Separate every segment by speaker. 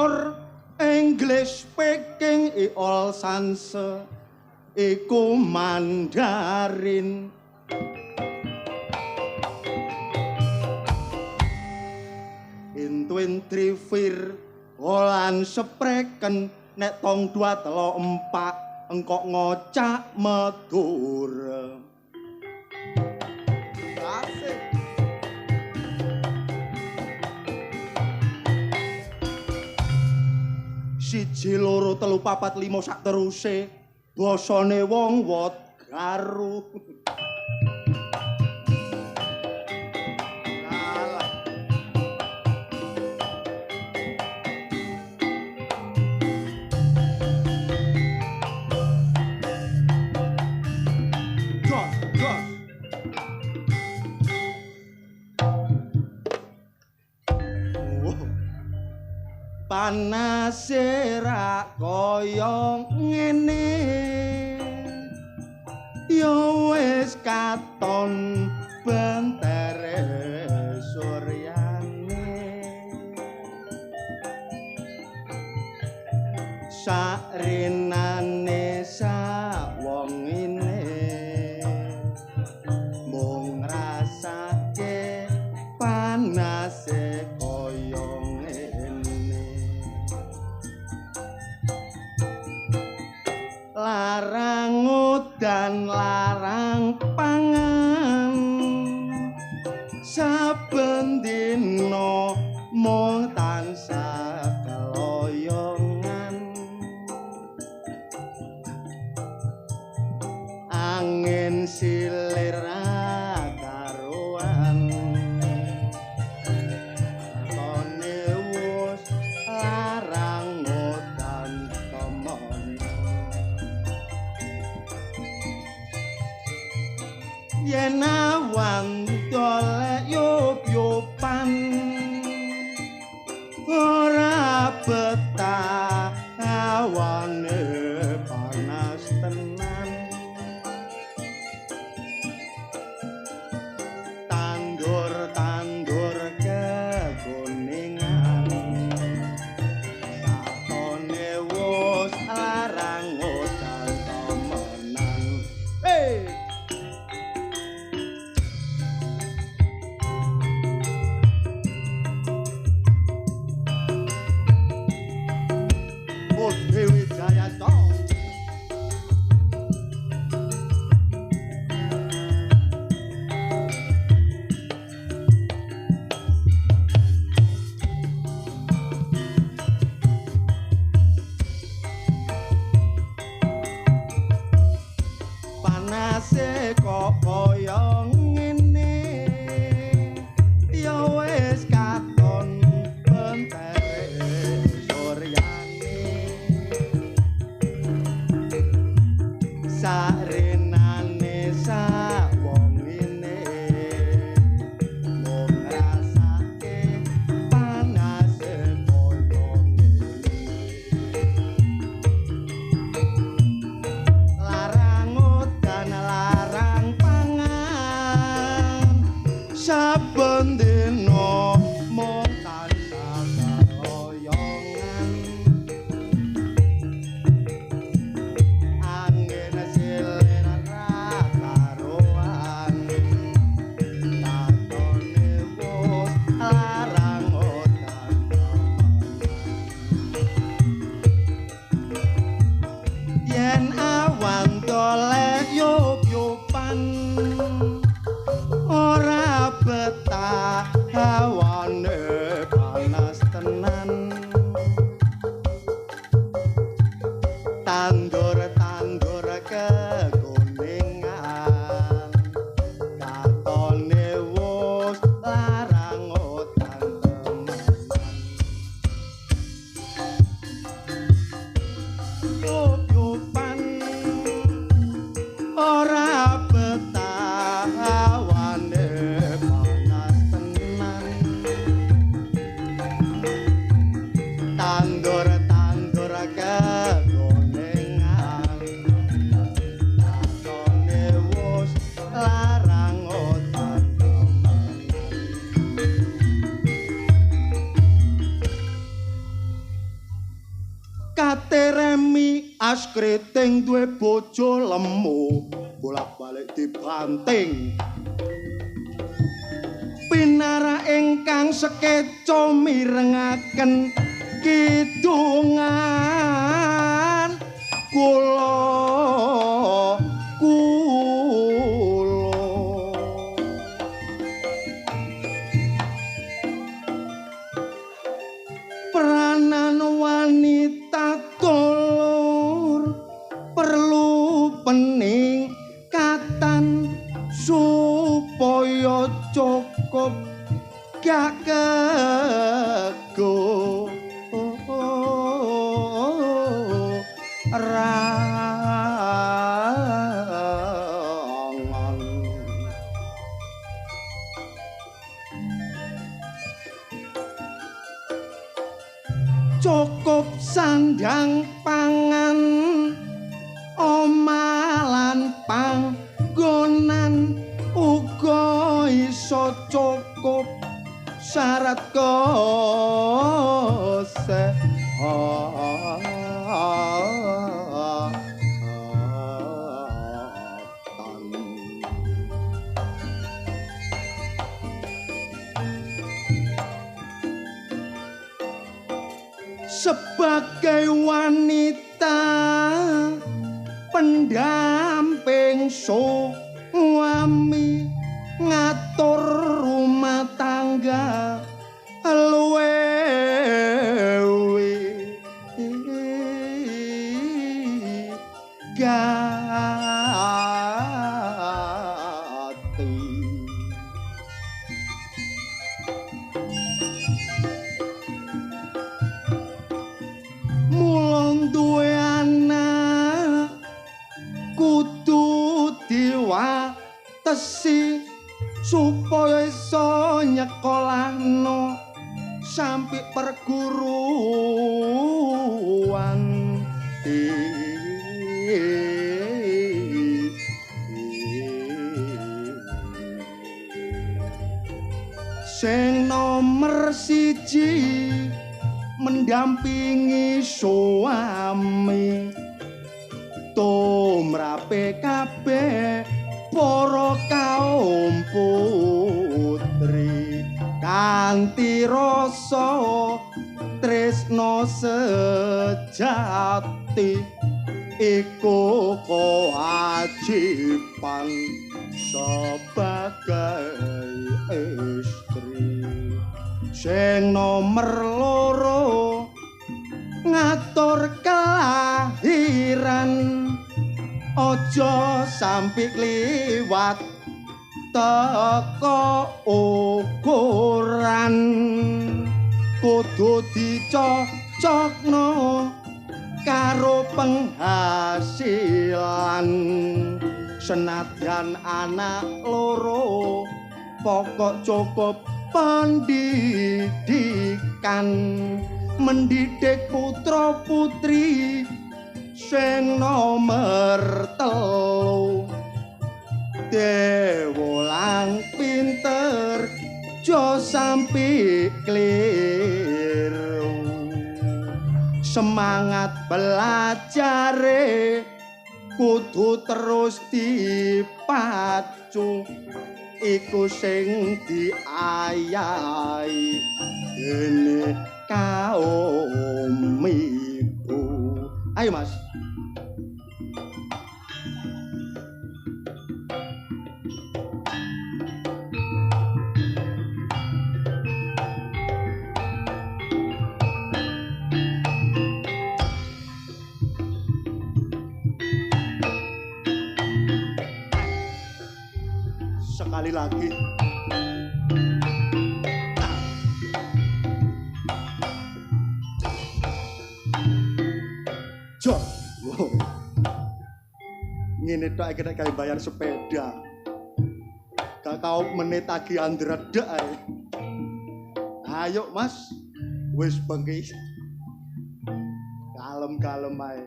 Speaker 1: timur English speaking all sans iku Mandarin. In 23 Olan spreken nek tong 2 3 4 engkok ngocak medur. Asik. Siji loro telu papat limo sak teruse basane wong wot garu. Panase ra kaya ngene ya wis katon bentere suryane sarenane sawongine mung ngrasake panase kaya larang udan larang pangan saben dina mung tansah keloyongan angin silir karuan tone wus larang udan temen yen awan dolek yup-yupan ora betah awane panas tenan tandur-tandur keguningan katone wus larang udan temenan. Hey! Dewi Jaya Song. Panase kok kaya ngene ya wis katon bentere suryane sarenane sawongine mung ngrasake panase kaya ngene larang udan larang pangan saben dina mung tansah keloyongan angin silir karuan tatone wus larang udan yen awan dolek yup-yupan ora betah hawane panas tenan tandur-tandur keguningan katone wus larang udan temenan yup-yupan ora betah hawane panas tenan tandur-tandur keguningan katone wus larang udan temenan kateremi askriting duwe bojo lemu bolak-balik dibanting pinara ingkang sekeca mirengaken kidungan kula peranan wanita tulur perlu peningkatan supaya cukup gak kegorangan cukup sandang pangan omalan panggonan uga iso cukup syarat sebagai wanita pendamping suami ngatur rumah tangga luwe gati mulon duwe anak kudu diwatesi supaya iso nyekolahno sampai perguruan sing nomer siji mendampingi suami tumrape kabeh para kaum putri kanthi rasa tresno sejati iku kewajiban sebagai istri sing nomer loro ngatur kelahiran ojo sampai kliwat teko ukuran kudu dicocokno karo penghasilan senadyan anak loro pokok cukup pendidikan mendidik putra putri sing nomer telu dewolang pinter jo sampai keliru semangat belajare kudu terus dipacu iku sing diayahi dene kaum ibu. Ayo Mas. Sekali lagi. Jok. Wow. Ngene tok iki nek gawe bayar sepeda. Gak tau menit tagihan ndredeg ae. Ayo Mas. Wis bengi. Kalem-kalem ae.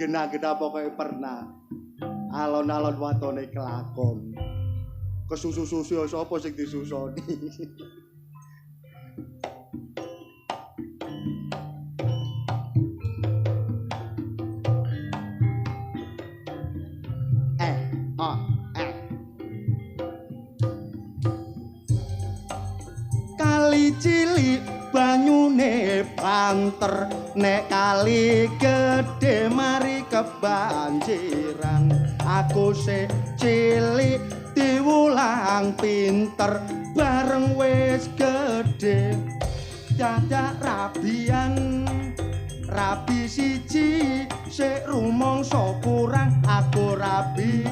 Speaker 1: Genah-genah pokoke pernah. Alon-alon watone kelakon. Kesusu-susu sapa sing disusoni. cilik banyune banter nek kali gedhe mari kebanjiran aku sik cilik diwulang pinter bareng wis gedhe dadak rabian rabi siji sik rumangsa kurang aku rabi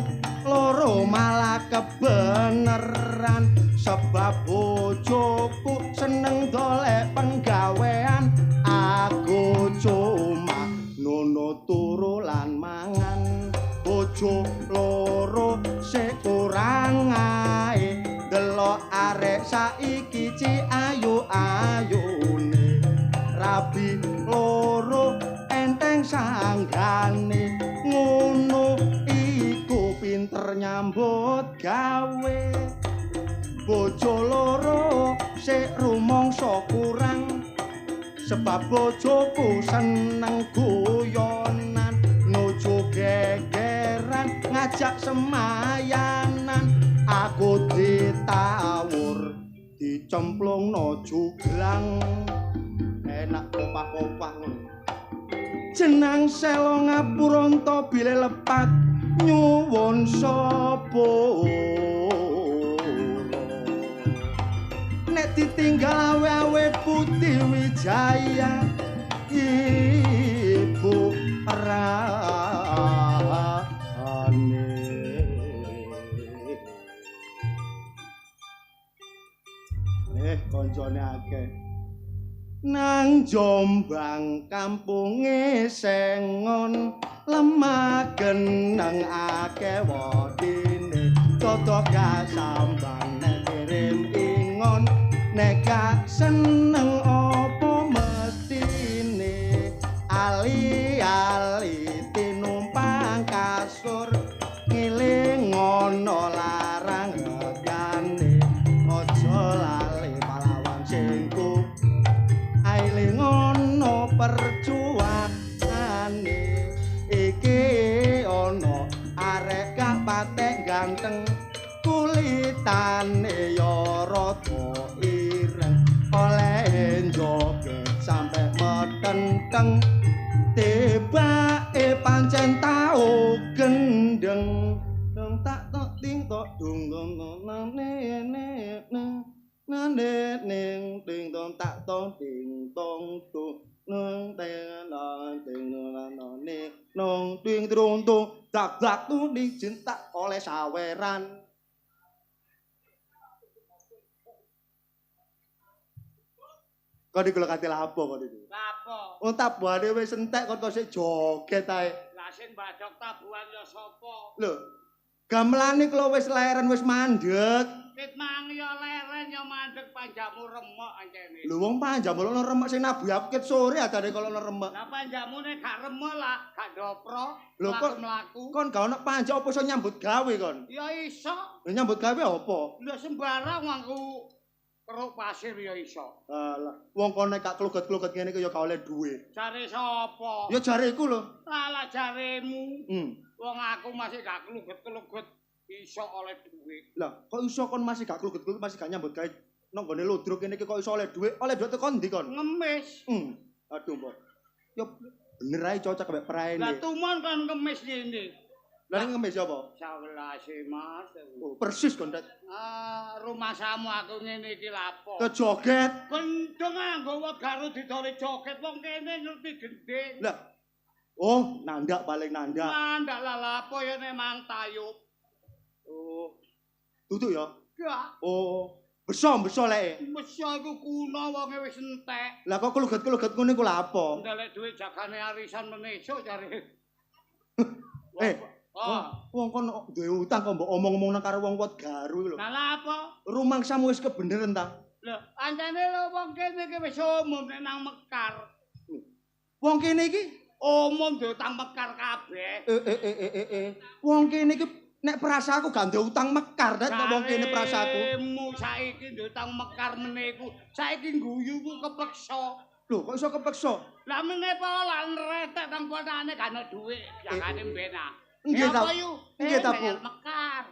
Speaker 1: loro malah kebeneran sebab bojoku seneng golek penggawean aku cuma nono turu lan mangan bojo loro sik kurang ae delok arek saiki ci ayu-ayune rabi loro enteng sanggane ngono iku pinter nyambut gawe bojo loro sik rumangsa kurang sebab bojoku seneng guyonan nuju gegeran ngajak semayanan aku ditawur dicemplungno juglang enak kopah-kopah ngono jenang selo ngapuranta bile lepat nyuwun sapa nek ditinggal awe-awe putih wijaya ibu rahane koncone akeh nang Jombang kampunge sengon lemah geneng akeh wadine toto kasambang nek kirim ingon nek gak seneng opo mestine ali-ali tinumpang kasur ngiling ngono larang regane aja lali pahlawan singku aile ngono perjuangane iki ana arek gak patek ganteng kulitane ya rada ireng oleh joget sampe metenteng tibake pancen tau gendeng dong tak tok ting tok dung dung nane nane ning ting tong tak tong ting tong tu nang teng nang ting nane nong ting trung tu dak dak tu dicinta oleh saweran kok digelok ati lapo kok iki lapo oh tabuhane wis entek kok sik joget ae lah sing mbadok tabuhan ya sapa lho gamelane klo wis leren wis mandeg Wit mangi ya leren ya mandeg panjamu remuk ancene. Lho wong panjamu ono remuk sing nabuh apit sore adane kalau ono remuk. Lah panjamune gak remuk lah, gak ndopro. Lho kok mlaku. Kon gak ono panjak opo iso nyambut gawe kon? Ya iso. Lho nyambut gawe apa? Lho sembarang aku keruk pasir ya iso. Alah, wong kon nek gak kluget-kluget ngene iki ya gak oleh duwe. Jare sapa? Ya jareku lho. Alah jaremu. Wong aku masih gak kluget-kluget iso oleh duit. Lah, kok iso kon masih gak kluget-kluget masih gak nyambut gawe nang gone ludruk kene iki kok iso oleh duit? Oleh duit teko ndi kon? Ngemis. Aduh, Mbok. Ya bener ae cocok mek praene. Lah tumon kan ngemis ngene. Lah ning ngemis apa? 11 Mas. Oh, persis kon, Dat. Rumah samu aku ngene iki lapo. Ke joget. Kendeng nganggo wegaru didore joget wong kene ngerti gendeng. Lah. Oh, nandak paling nandak. Nandak lah lapo ya memang tayub. Oh. Tutuk ya? Ya. Oh, beso lek. Beso iku kuno wonge wis entek. Lah kok kluget-kluget ngene iku lha apa? Ndelek dhuwit jagane arisan menesuk jare. Wong kon duwe utang kok mbok omong-omong nang karo wong wot garu lho. Lah lha apa? Rumangsamu wis kebeneran ta? Lho, ancane lho wong kene iki wis umum nek nang Mekar. Wong kene iki umum duwe utang Mekar kabeh. Wong kene iki nek prasaku gak ndek utang Mekar, nek wong kene prasaku. Mu saiki ndek utang Mekar meniku. Saiki guyuku kepeksa. Lho, kok iso kepeksa? Lah menapa lan retek nang kontane gak ana dhuwit, jagane mbena. Nggih ta. Nggih ta, Bu. Mekar.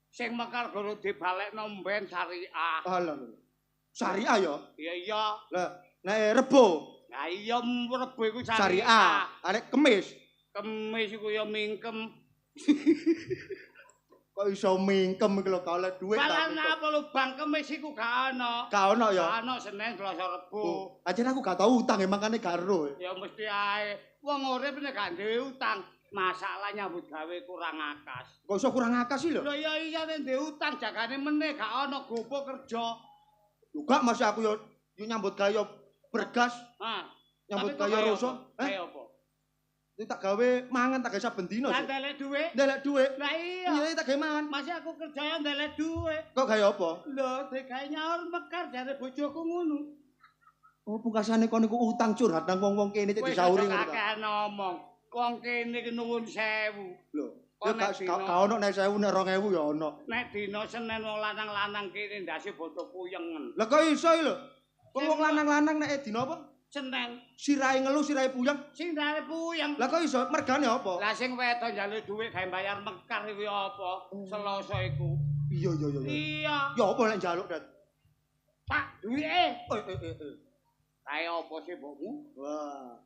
Speaker 1: Sing Mekar guru dibalekno mben syariah. Alah. Syariah ya?
Speaker 2: Iya.
Speaker 1: Lah, nek rebo.
Speaker 2: Lah iya rebo iku
Speaker 1: syariah. Arek kemis.
Speaker 2: Kemis iku ya mingkem.
Speaker 1: Kok iso mingkem iki lho gak oleh dhuwit ta.
Speaker 2: Balan apa lho Bang Kemis iku gak ono.
Speaker 1: Gak ono ya.
Speaker 2: Gak ono Senin, Selasa, Rebo.
Speaker 1: Ajen aku gak tau utang ya makane gak ero.
Speaker 2: Ya mesti ae. Wong urip nek gak duwe utang, masalah nyambut gawe kurang akas.
Speaker 1: Kok iso kurang akas sih lho?
Speaker 2: Lho ya iya nek duwe utang jagane meneh gak ono gopo kerja.
Speaker 1: Lho gak masih aku yo nyambut gawe yo bergas.
Speaker 2: Ha.
Speaker 1: Nyambut gawe ruso.
Speaker 2: Kaya apa?
Speaker 1: Ini tak gawe mangan tak gawe saben dino sih.
Speaker 2: Ndelek dhuwit.
Speaker 1: Ndelek dhuwit.
Speaker 2: Lah iya.
Speaker 1: Iya tak gawe mangan.
Speaker 2: Masih aku kerja ya ndelek dhuwit.
Speaker 1: Kok gawe apa?
Speaker 2: Lho, digawe nyaur mekar jare bojoku ngono.
Speaker 1: Oh, pungkasane kon niku utang curhat nang wong-wong kene cek disauri ngono.
Speaker 2: Wis akeh ngomong. Wong kene ki nuwun 1000.
Speaker 1: Lho, ya gak ono nek 1000 nek 2000 ya ono.
Speaker 2: Nek dina Senin wong lanang-lanang kene ndase bodo puyengen.
Speaker 1: Lah kok iso lho? Wong lanang-lanang nek dina apa?
Speaker 2: Senin.
Speaker 1: Sirahe ngelu, sirahe puyeng.
Speaker 2: Sirahe puyeng.
Speaker 1: Lah kok iso mergane apa?
Speaker 2: Lah sing wedok njaluk dhuwit gawe bayar mekar iki apa? Selasa iku.
Speaker 1: Iya.
Speaker 2: Iya.
Speaker 1: Ya apa nek njaluk, Dat?
Speaker 2: Pak, duwike. Kae apa sih mbokmu?
Speaker 1: Wah.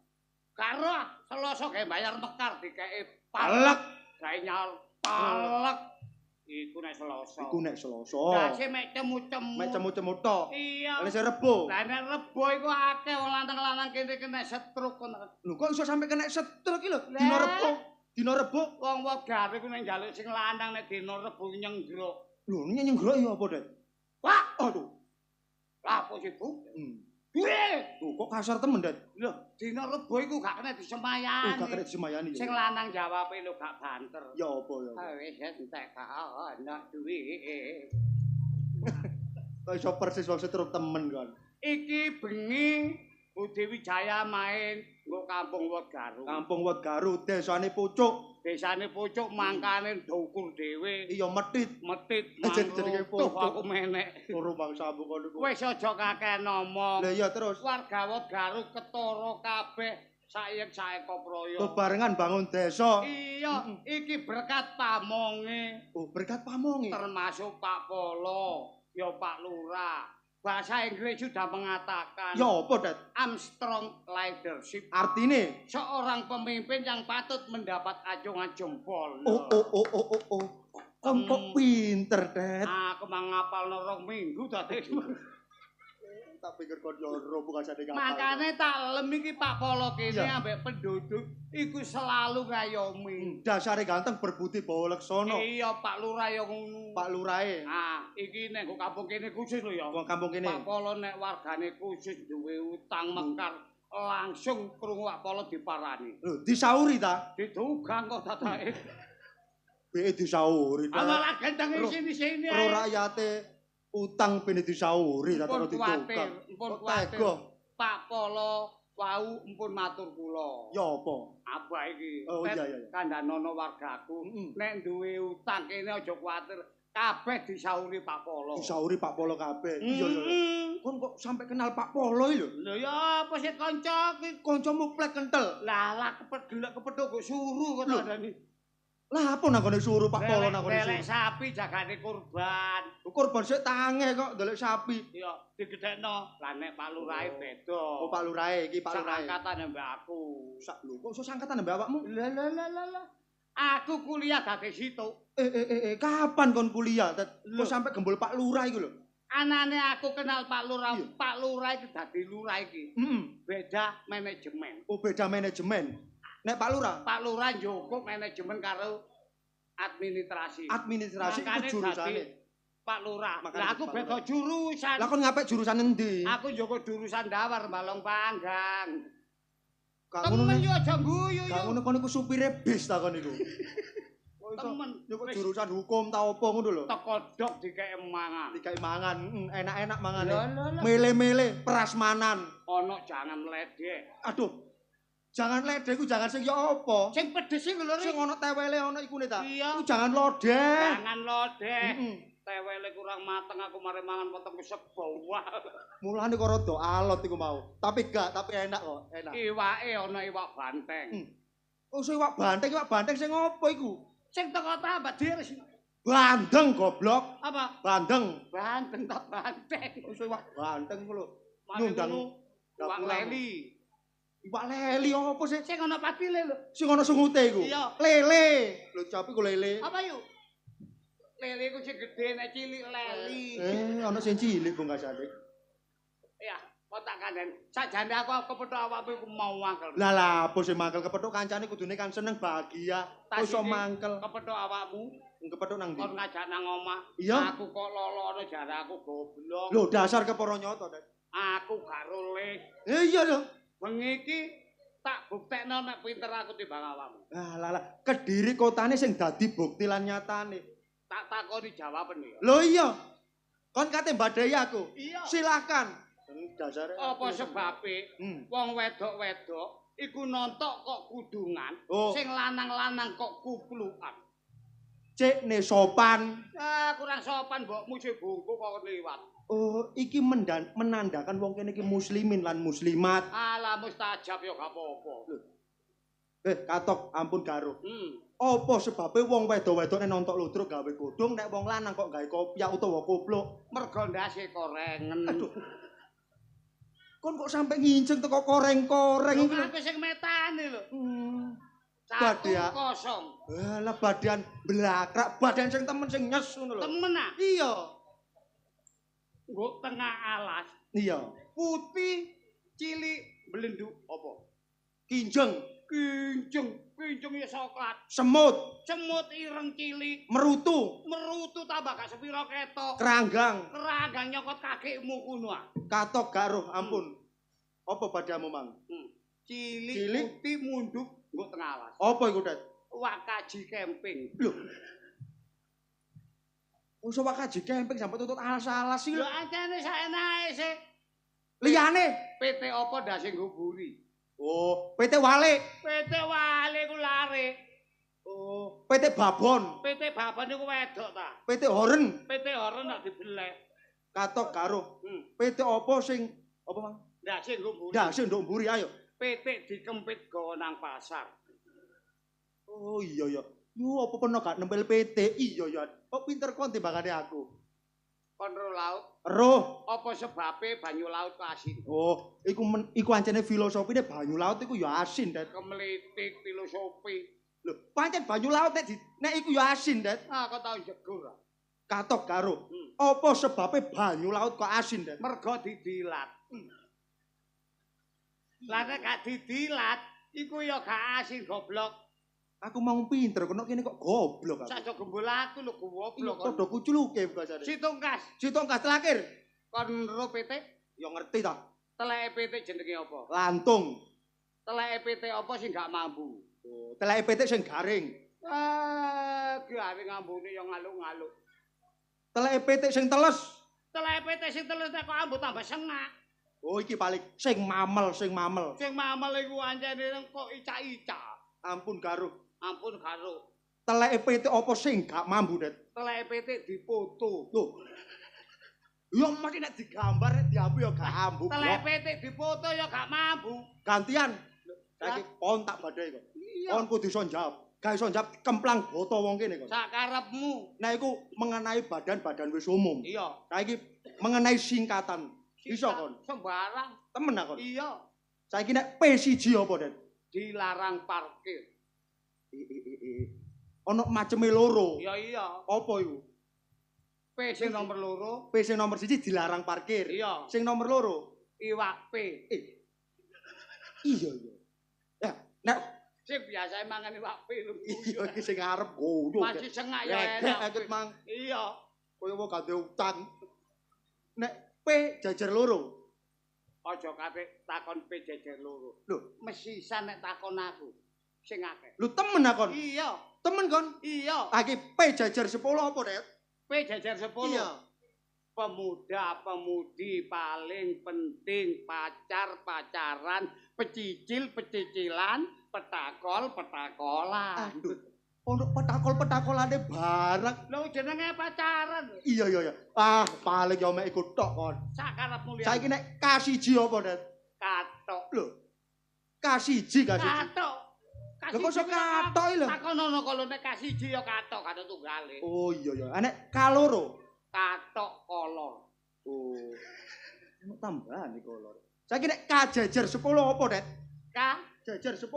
Speaker 2: Karo Selasa gawe bayar mekar dikeke
Speaker 1: Palek.
Speaker 2: Gawe nyaur palek. Iku nek Selasa.
Speaker 1: Iku nek Selasa.
Speaker 2: Lah sing mek cemu-cemu.
Speaker 1: Mek cemu-cemu tok.
Speaker 2: Iya.
Speaker 1: Lah sing Rebo.
Speaker 2: Lah nek Rebo iku akeh wong lanang-lanang kene kena stroke kon.
Speaker 1: Lho kok iso sampe kena stroke iki lho? Dina Rebo. Dina Rebo
Speaker 2: wong-wong gawe ku nek njaluk sing lanang nek dina Rebo nyenggrok.
Speaker 1: Lho nyengrok ya apa, Det?
Speaker 2: Wah,
Speaker 1: aduh.
Speaker 2: Lah apa sih, Bu?
Speaker 1: Duh, kok kasar temen, Det?
Speaker 2: Lho, dina Rebo iku gak kena disemayani.
Speaker 1: Gak kena disemayani.
Speaker 2: Sing lanang jawabe lho gak banter.
Speaker 1: Ya apa ya?
Speaker 2: Wis entek gak ana duwe.
Speaker 1: Kok iso persis wong setruk temen kan.
Speaker 2: Iki bengi Budi Wijaya main nggo Kampung Wedgaru.
Speaker 1: Kampung Wedgaru, desane Pucuk.
Speaker 2: Desane Pucuk mangkane ndukur dhewe.
Speaker 1: Iya metit.
Speaker 2: Jenenge Pucuk aku menek.
Speaker 1: Loro bangsa mbok kono.
Speaker 2: Wis aja kakek ngomong.
Speaker 1: Lah iya terus.
Speaker 2: Warga Wedgaru ketara kabeh sayek proyo.
Speaker 1: Bebarengan bangun desa.
Speaker 2: Iya, iki berkat pamonge.
Speaker 1: Oh, berkat pamonge.
Speaker 2: Termasuk Pak Polo, ya Pak Lurah. Bahasa Inggris sudah mengatakan
Speaker 1: ya apa, Dat?
Speaker 2: Armstrong leadership.
Speaker 1: Artine
Speaker 2: seorang pemimpin yang patut mendapat acungan jempol.
Speaker 1: Oh. Kon kok pinter, Det.
Speaker 2: Aku mangapalno 2 minggu tadi.
Speaker 1: Tak pikir kon nyoro bukan sate kapal.
Speaker 2: Makane tak lem iki Pak Polo kene ambek penduduk iku selalu ngayomi.
Speaker 1: Dasare ganteng berbudi bawa leksono.
Speaker 2: Iya, Pak Lurah ya ngono.
Speaker 1: Pak Lurahe.
Speaker 2: Nah, iki nek kampung kene khusus lho ya.
Speaker 1: Kampung kene.
Speaker 2: Pak Polo nek wargane khusus duwe utang mekar langsung krungu Pak Polo diparani.
Speaker 1: Lho, disauri ta?
Speaker 2: Didugang kok tatake.
Speaker 1: Be disauri ta.
Speaker 2: Amalah gendeng sini-sini.
Speaker 1: Pro rakyate utang ben disauri ta terus ditukang.
Speaker 2: Pun kuwatir. Pak Polo wau empun matur kula.
Speaker 1: Ya apa?
Speaker 2: Abah iki.
Speaker 1: Oh iya.
Speaker 2: Kandhanono wargaku. Nek duwe utang kene aja kuwatir. Kabeh disauri Pak Polo.
Speaker 1: Disauri Pak Polo kabeh. Iya. Kon kok sampai kenal Pak Polo iki lho.
Speaker 2: Lho ya apa sih kanca iki?
Speaker 1: Kancamu plek kentel.
Speaker 2: Lah kepethuk kok suruh kok tandani.
Speaker 1: Lah apa nang kene suruh Pak Polo nang kene suruh?
Speaker 2: Delek sapi jagane kurban.
Speaker 1: Kurban sik tange kok delek sapi.
Speaker 2: Iya, digedhekno. Lah nek Pak Lurahe beda.
Speaker 1: Oh, Pak Lurahe iki Pak Lurahe.
Speaker 2: Angkatan mbak aku.
Speaker 1: Lho, kok iso sangkatan mbak awakmu?
Speaker 2: Lah. Aku kuliah gak situ.
Speaker 1: Kapan kon kuliah? Kok sampai gembul Pak Lurah iku lho.
Speaker 2: Anane aku kenal Pak Lurah. Pak Lurah iki dadi lurah iki. Beda manajemen.
Speaker 1: Oh, beda manajemen. Nek Pak Lurah?
Speaker 2: Pak Lurah njupuk manajemen karo administrasi.
Speaker 1: Administrasi iku jurusane.
Speaker 2: Pak Lurah. Lah aku beda jurusan.
Speaker 1: Lah kon ngapik jurusan endi?
Speaker 2: Aku njogo jurusan dawar balong panggang.
Speaker 1: Temen
Speaker 2: yo aja guyu yo.
Speaker 1: Lah ngono kon iku supire bis ta kon iku.
Speaker 2: Temen
Speaker 1: yo jurusan hukum ta opo ngono lho.
Speaker 2: Teko dok dikek mangan.
Speaker 1: Dikek mangan, enak-enak mangane. Mele-mele prasmanan.
Speaker 2: Ono jangan ledek.
Speaker 1: Aduh. Jangan ledek iku jangan sing yo apa?
Speaker 2: Sing pedes iku lho.
Speaker 1: Sing ono tewele ono ikune ta?
Speaker 2: Iku
Speaker 1: jangan lodeh.
Speaker 2: Jangan lodeh. Tewele kurang mateng aku mari mangan potong sebo.
Speaker 1: Mulane kok rada alot iku mau. Tapi enak kok, enak.
Speaker 2: Iwake ana iwak banteng.
Speaker 1: Oh, iwak banteng sing opo iku?
Speaker 2: Sing teko tambak diris.
Speaker 1: Bandeng goblok.
Speaker 2: Apa?
Speaker 1: Bandeng.
Speaker 2: Bandeng tak banteng.
Speaker 1: Wis iwak bandeng ku lho.
Speaker 2: Nyundang iwak leli.
Speaker 1: Iwak leli apa sih?
Speaker 2: Sing ana patile lho.
Speaker 1: Sing ana sungute iku.
Speaker 2: Iya.
Speaker 1: Lele. Lho capi ku lele.
Speaker 2: Apa yuk? Lele ku sing gedhe nek cilik leli.
Speaker 1: Ana sing cilik bungkasane.
Speaker 2: Ya, kok tak kandhen. Sakjane aku kepethuk awakmu iku mau mangkel.
Speaker 1: Lah apa sih mangkel kepethuk kancane kudune kan seneng bahagia. Kok iso mangkel.
Speaker 2: Kepethuk awakmu.
Speaker 1: Kepethuk nang ndi?
Speaker 2: Kon ngajak nang omah.
Speaker 1: Iya.
Speaker 2: Aku kok lolono jare aku goblok.
Speaker 1: Lho dasar keporo nyoto, Det.
Speaker 2: Aku gak roleh.
Speaker 1: Iya lho.
Speaker 2: Wengi iki tak buktekno nek pinter aku timbang awakmu.
Speaker 1: Lah Kediri kotane sing dadi bukti lan nyatane.
Speaker 2: Tak takoni jawaben ya.
Speaker 1: Lho iya. Kon kate mbadai aku.
Speaker 2: Iya.
Speaker 1: Silakan. Dasare
Speaker 2: apa sebabe wong wedok-wedok iku nontok kok kudungan, sing lanang-lanang kok kuplukan.
Speaker 1: Cek ne sopan.
Speaker 2: Ah, kurang sopan mbokmu sing bungkuk kok liwat.
Speaker 1: Oh, iki menandakan wong kene iki muslimin lan muslimat.
Speaker 2: Alah mustajab ya gak apa-apa.
Speaker 1: Katok ampun garuh. Apa sebabe wong wedok-wedok nek nontok ludruk gawe godhong nek wong lanang kok gawe kopiah utawa kupluk?
Speaker 2: Mergo ndase korengen.
Speaker 1: Aduh. Kon kok sampe nginceng teko koreng-koreng iki.
Speaker 2: Aku sing metane lho.
Speaker 1: Badan
Speaker 2: kosong.
Speaker 1: Lah badan blakrak, badan sing temen sing nyes ngono lho.
Speaker 2: Temen ah?
Speaker 1: Iya.
Speaker 2: Nggo tengah alas.
Speaker 1: Iya.
Speaker 2: Putih, cilik, belenduk apa?
Speaker 1: Kinjeng.
Speaker 2: Kinjeng ya coklat.
Speaker 1: Semut.
Speaker 2: Semut ireng cilik.
Speaker 1: Merutu.
Speaker 2: Merutu tambah gak sepiro ketok.
Speaker 1: Keranggang.
Speaker 2: Keranggang nyokot kakekmu kuno ah.
Speaker 1: Katok garuh ampun. Apa badamu mang?
Speaker 2: Cilik, putih, munduk, nggo tengah alas.
Speaker 1: Apa iku, Det?
Speaker 2: Wakaji camping.
Speaker 1: Lho. Wis wakaji camping sampe tutut alas-alas iki.
Speaker 2: Lho ancene saenake sih.
Speaker 1: Liyane
Speaker 2: PT apa ndase nguburi?
Speaker 1: Oh, PT Wale.
Speaker 2: PT Wale ku lare.
Speaker 1: Oh, PT Babon.
Speaker 2: PT Babon niku wedok ta?
Speaker 1: PT Horen.
Speaker 2: PT Horen nak dibelek.
Speaker 1: Katok garuh. PT apa sing apa, Mang?
Speaker 2: Ndase nguburi.
Speaker 1: Ndase nduk mburi ayo.
Speaker 2: PT dikempit gawa nang pasar.
Speaker 1: Oh iya ya. Yo apa pernah gak nempel PT? Iya ya. Kok pinter kon timbangane aku.
Speaker 2: Kon ro laut.
Speaker 1: Roh.
Speaker 2: Apa sebabe banyu laut ku asin?
Speaker 1: Oh, iku ancene filosofine banyu laut iku ya asin, Det.
Speaker 2: Kemelitik filosofi.
Speaker 1: Lho, pancen banyu laut nek iku ya asin, Det.
Speaker 2: Ah, kok tau jegur.
Speaker 1: Katok karo. Apa sebabe banyu laut kok asin, Det?
Speaker 2: Mergo didilat. Lah nek gak didilat, iku ya gak asin goblok.
Speaker 1: Aku mau pinter, kene kok goblok aku.
Speaker 2: Sajo gembul aku lho goblok.
Speaker 1: Padha kuculuke bahasane.
Speaker 2: Situngkas.
Speaker 1: Situngkas terakhir.
Speaker 2: Kon ro PT?
Speaker 1: Ya ngerti ta.
Speaker 2: Teleke PT jenenge apa?
Speaker 1: Lantung.
Speaker 2: Teleke PT apa sing gak mambu?
Speaker 1: Oh, teleke PT sing garing.
Speaker 2: Garing ambune ya ngaluk-ngaluk.
Speaker 1: Teleke PT sing teles.
Speaker 2: Teleke PT sing teles nek kok ambu tambah sengak.
Speaker 1: Oh iki paling sing mamel.
Speaker 2: Sing mamel iku ancene kok ica-ica.
Speaker 1: Ampun garuh.
Speaker 2: Ampun garuh.
Speaker 1: Teleke PT apa sing gak mambu, Det?
Speaker 2: Teleke PT difoto.
Speaker 1: Loh. Ya mesti nek digambar nek diambu ya gak ambu.
Speaker 2: Teleke PT difoto ya gak mambu.
Speaker 1: Gantian. Saiki kon tak badhe kok. Kon kudu iso njawab. Gak iso njawab kemplang boto wong kene kok.
Speaker 2: Sak karepmu.
Speaker 1: Nah iku mengenai badan-badan wis umum.
Speaker 2: Iya.
Speaker 1: Saiki mengenai singkatan. Iso kon.
Speaker 2: Sembarang.
Speaker 1: Temen aku.
Speaker 2: Iya.
Speaker 1: Saiki nek P1 apa, Det?
Speaker 2: Dilarang parkir.
Speaker 1: Ono maceme loro.
Speaker 2: Iya.
Speaker 1: Apa iku?
Speaker 2: P sing nomor loro.
Speaker 1: P sing nomor 1 dilarang parkir.
Speaker 2: Iya.
Speaker 1: Sing nomor loro
Speaker 2: Iwak P.
Speaker 1: Iya ya. Ya, nek
Speaker 2: sing biasa mangan iwak P lho.
Speaker 1: iya iki sing arep goyo.
Speaker 2: Masih sengak ya enak.
Speaker 1: Ekut mang.
Speaker 2: Iya.
Speaker 1: Koyo wong gak utang. Nek P jajar loro.
Speaker 2: Aja kate takon P jajar loro.
Speaker 1: Lho,
Speaker 2: mesisan nek takon aku sing akeh.
Speaker 1: Lho temen akon.
Speaker 2: Iya.
Speaker 1: Temen kon?
Speaker 2: Iya.
Speaker 1: Iki P jajar 10 apa, Det?
Speaker 2: P jajar 10.
Speaker 1: Iya.
Speaker 2: Pemuda-pemudi paling penting pacaran, pecicil-pecicilan, petakol-petakolan.
Speaker 1: Aduh. Ono petakol-petakolane barang.
Speaker 2: Lho jenenge pacaran.
Speaker 1: Iya. Ah, paling yo mek iku tok kon.
Speaker 2: Sak karepmu liya.
Speaker 1: Saiki nek K1 apa, Det?
Speaker 2: Katok.
Speaker 1: Lho. K1.
Speaker 2: Katok. kasih.
Speaker 1: Lho kok iso katok lho?
Speaker 2: Takonono kalau nek kasih siji ya katok tunggale.
Speaker 1: Oh iya ya. Nek kaloro
Speaker 2: katok kolor.
Speaker 1: Oh. Ono tambahan iki kolor. Saiki nek kajejer 10 apa, Det? Jajar 10.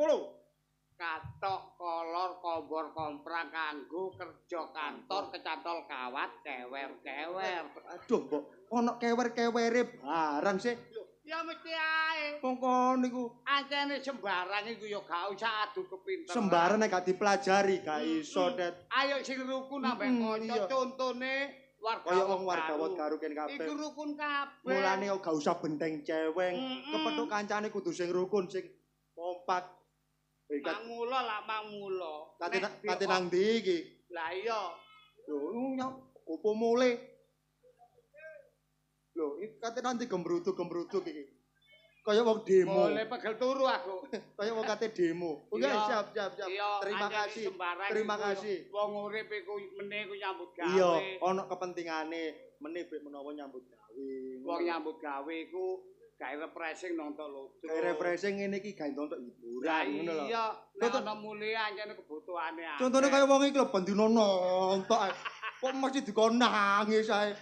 Speaker 2: Katok kolor kombor komprak kanggo kerja kantor kecantol kawat kewer-kewer.
Speaker 1: Aduh, Mbok, ono kewer-kewere barang sih.
Speaker 2: Ya mesti ae.
Speaker 1: Pokok niku
Speaker 2: ancene sembarang iku ya gak usah adu kepinteran.
Speaker 1: Sembarang nek gak dipelajari gak iso, Det.
Speaker 2: Ayo sing rukun ambek kanca contone warga
Speaker 1: kaya wong warga Garu ken kabeh.
Speaker 2: Iku rukun kabeh.
Speaker 1: Mulane gak usah benteng ceweng. Kepethuk kancane kudu sing rukun, sing kompak.
Speaker 2: Mangula lah mangula.
Speaker 1: Kate nang ndi iki?
Speaker 2: Lah iya.
Speaker 1: Lho, opo mule? Lho, iki kate nanti gembrutuk iki. Kaya wong demo.
Speaker 2: Boleh pegel turu aku.
Speaker 1: Kaya wong kate demo. Oke, siap. Terima kasih. Terima kasih.
Speaker 2: Wong urip iku meneh iku nyambut gawe.
Speaker 1: Iya, ana kepentingane meneh bek menawa nyambut gawe.
Speaker 2: Wong nyambut gawe iku gawe refreshing nonton lucu.
Speaker 1: Gawe refreshing ngene iki gawe nonton hiburan ngono lho.
Speaker 2: Iya, nek ana mulia ancene kebutuhane akeh.
Speaker 1: Contone kaya wong iki lho bendina nonton. Kok mesti dikon nangis ae.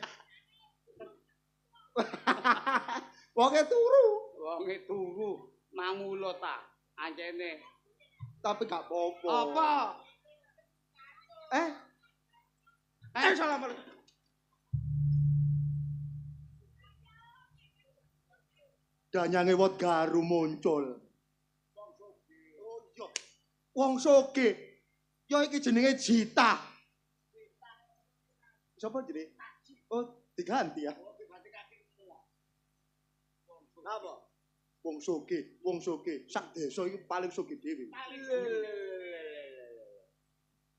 Speaker 1: Wonge turu
Speaker 2: mangulo ta ancene.
Speaker 1: Tapi gak apa-apa.
Speaker 2: Apa?
Speaker 1: Assalamualaikum. Danyange wot Garu muncul. Wong soge. Ya iki jenenge Jita. Siapa jenenge? Oh, diganti ya. Napa? Wong soge. Sak desa iki paling soge dhewe.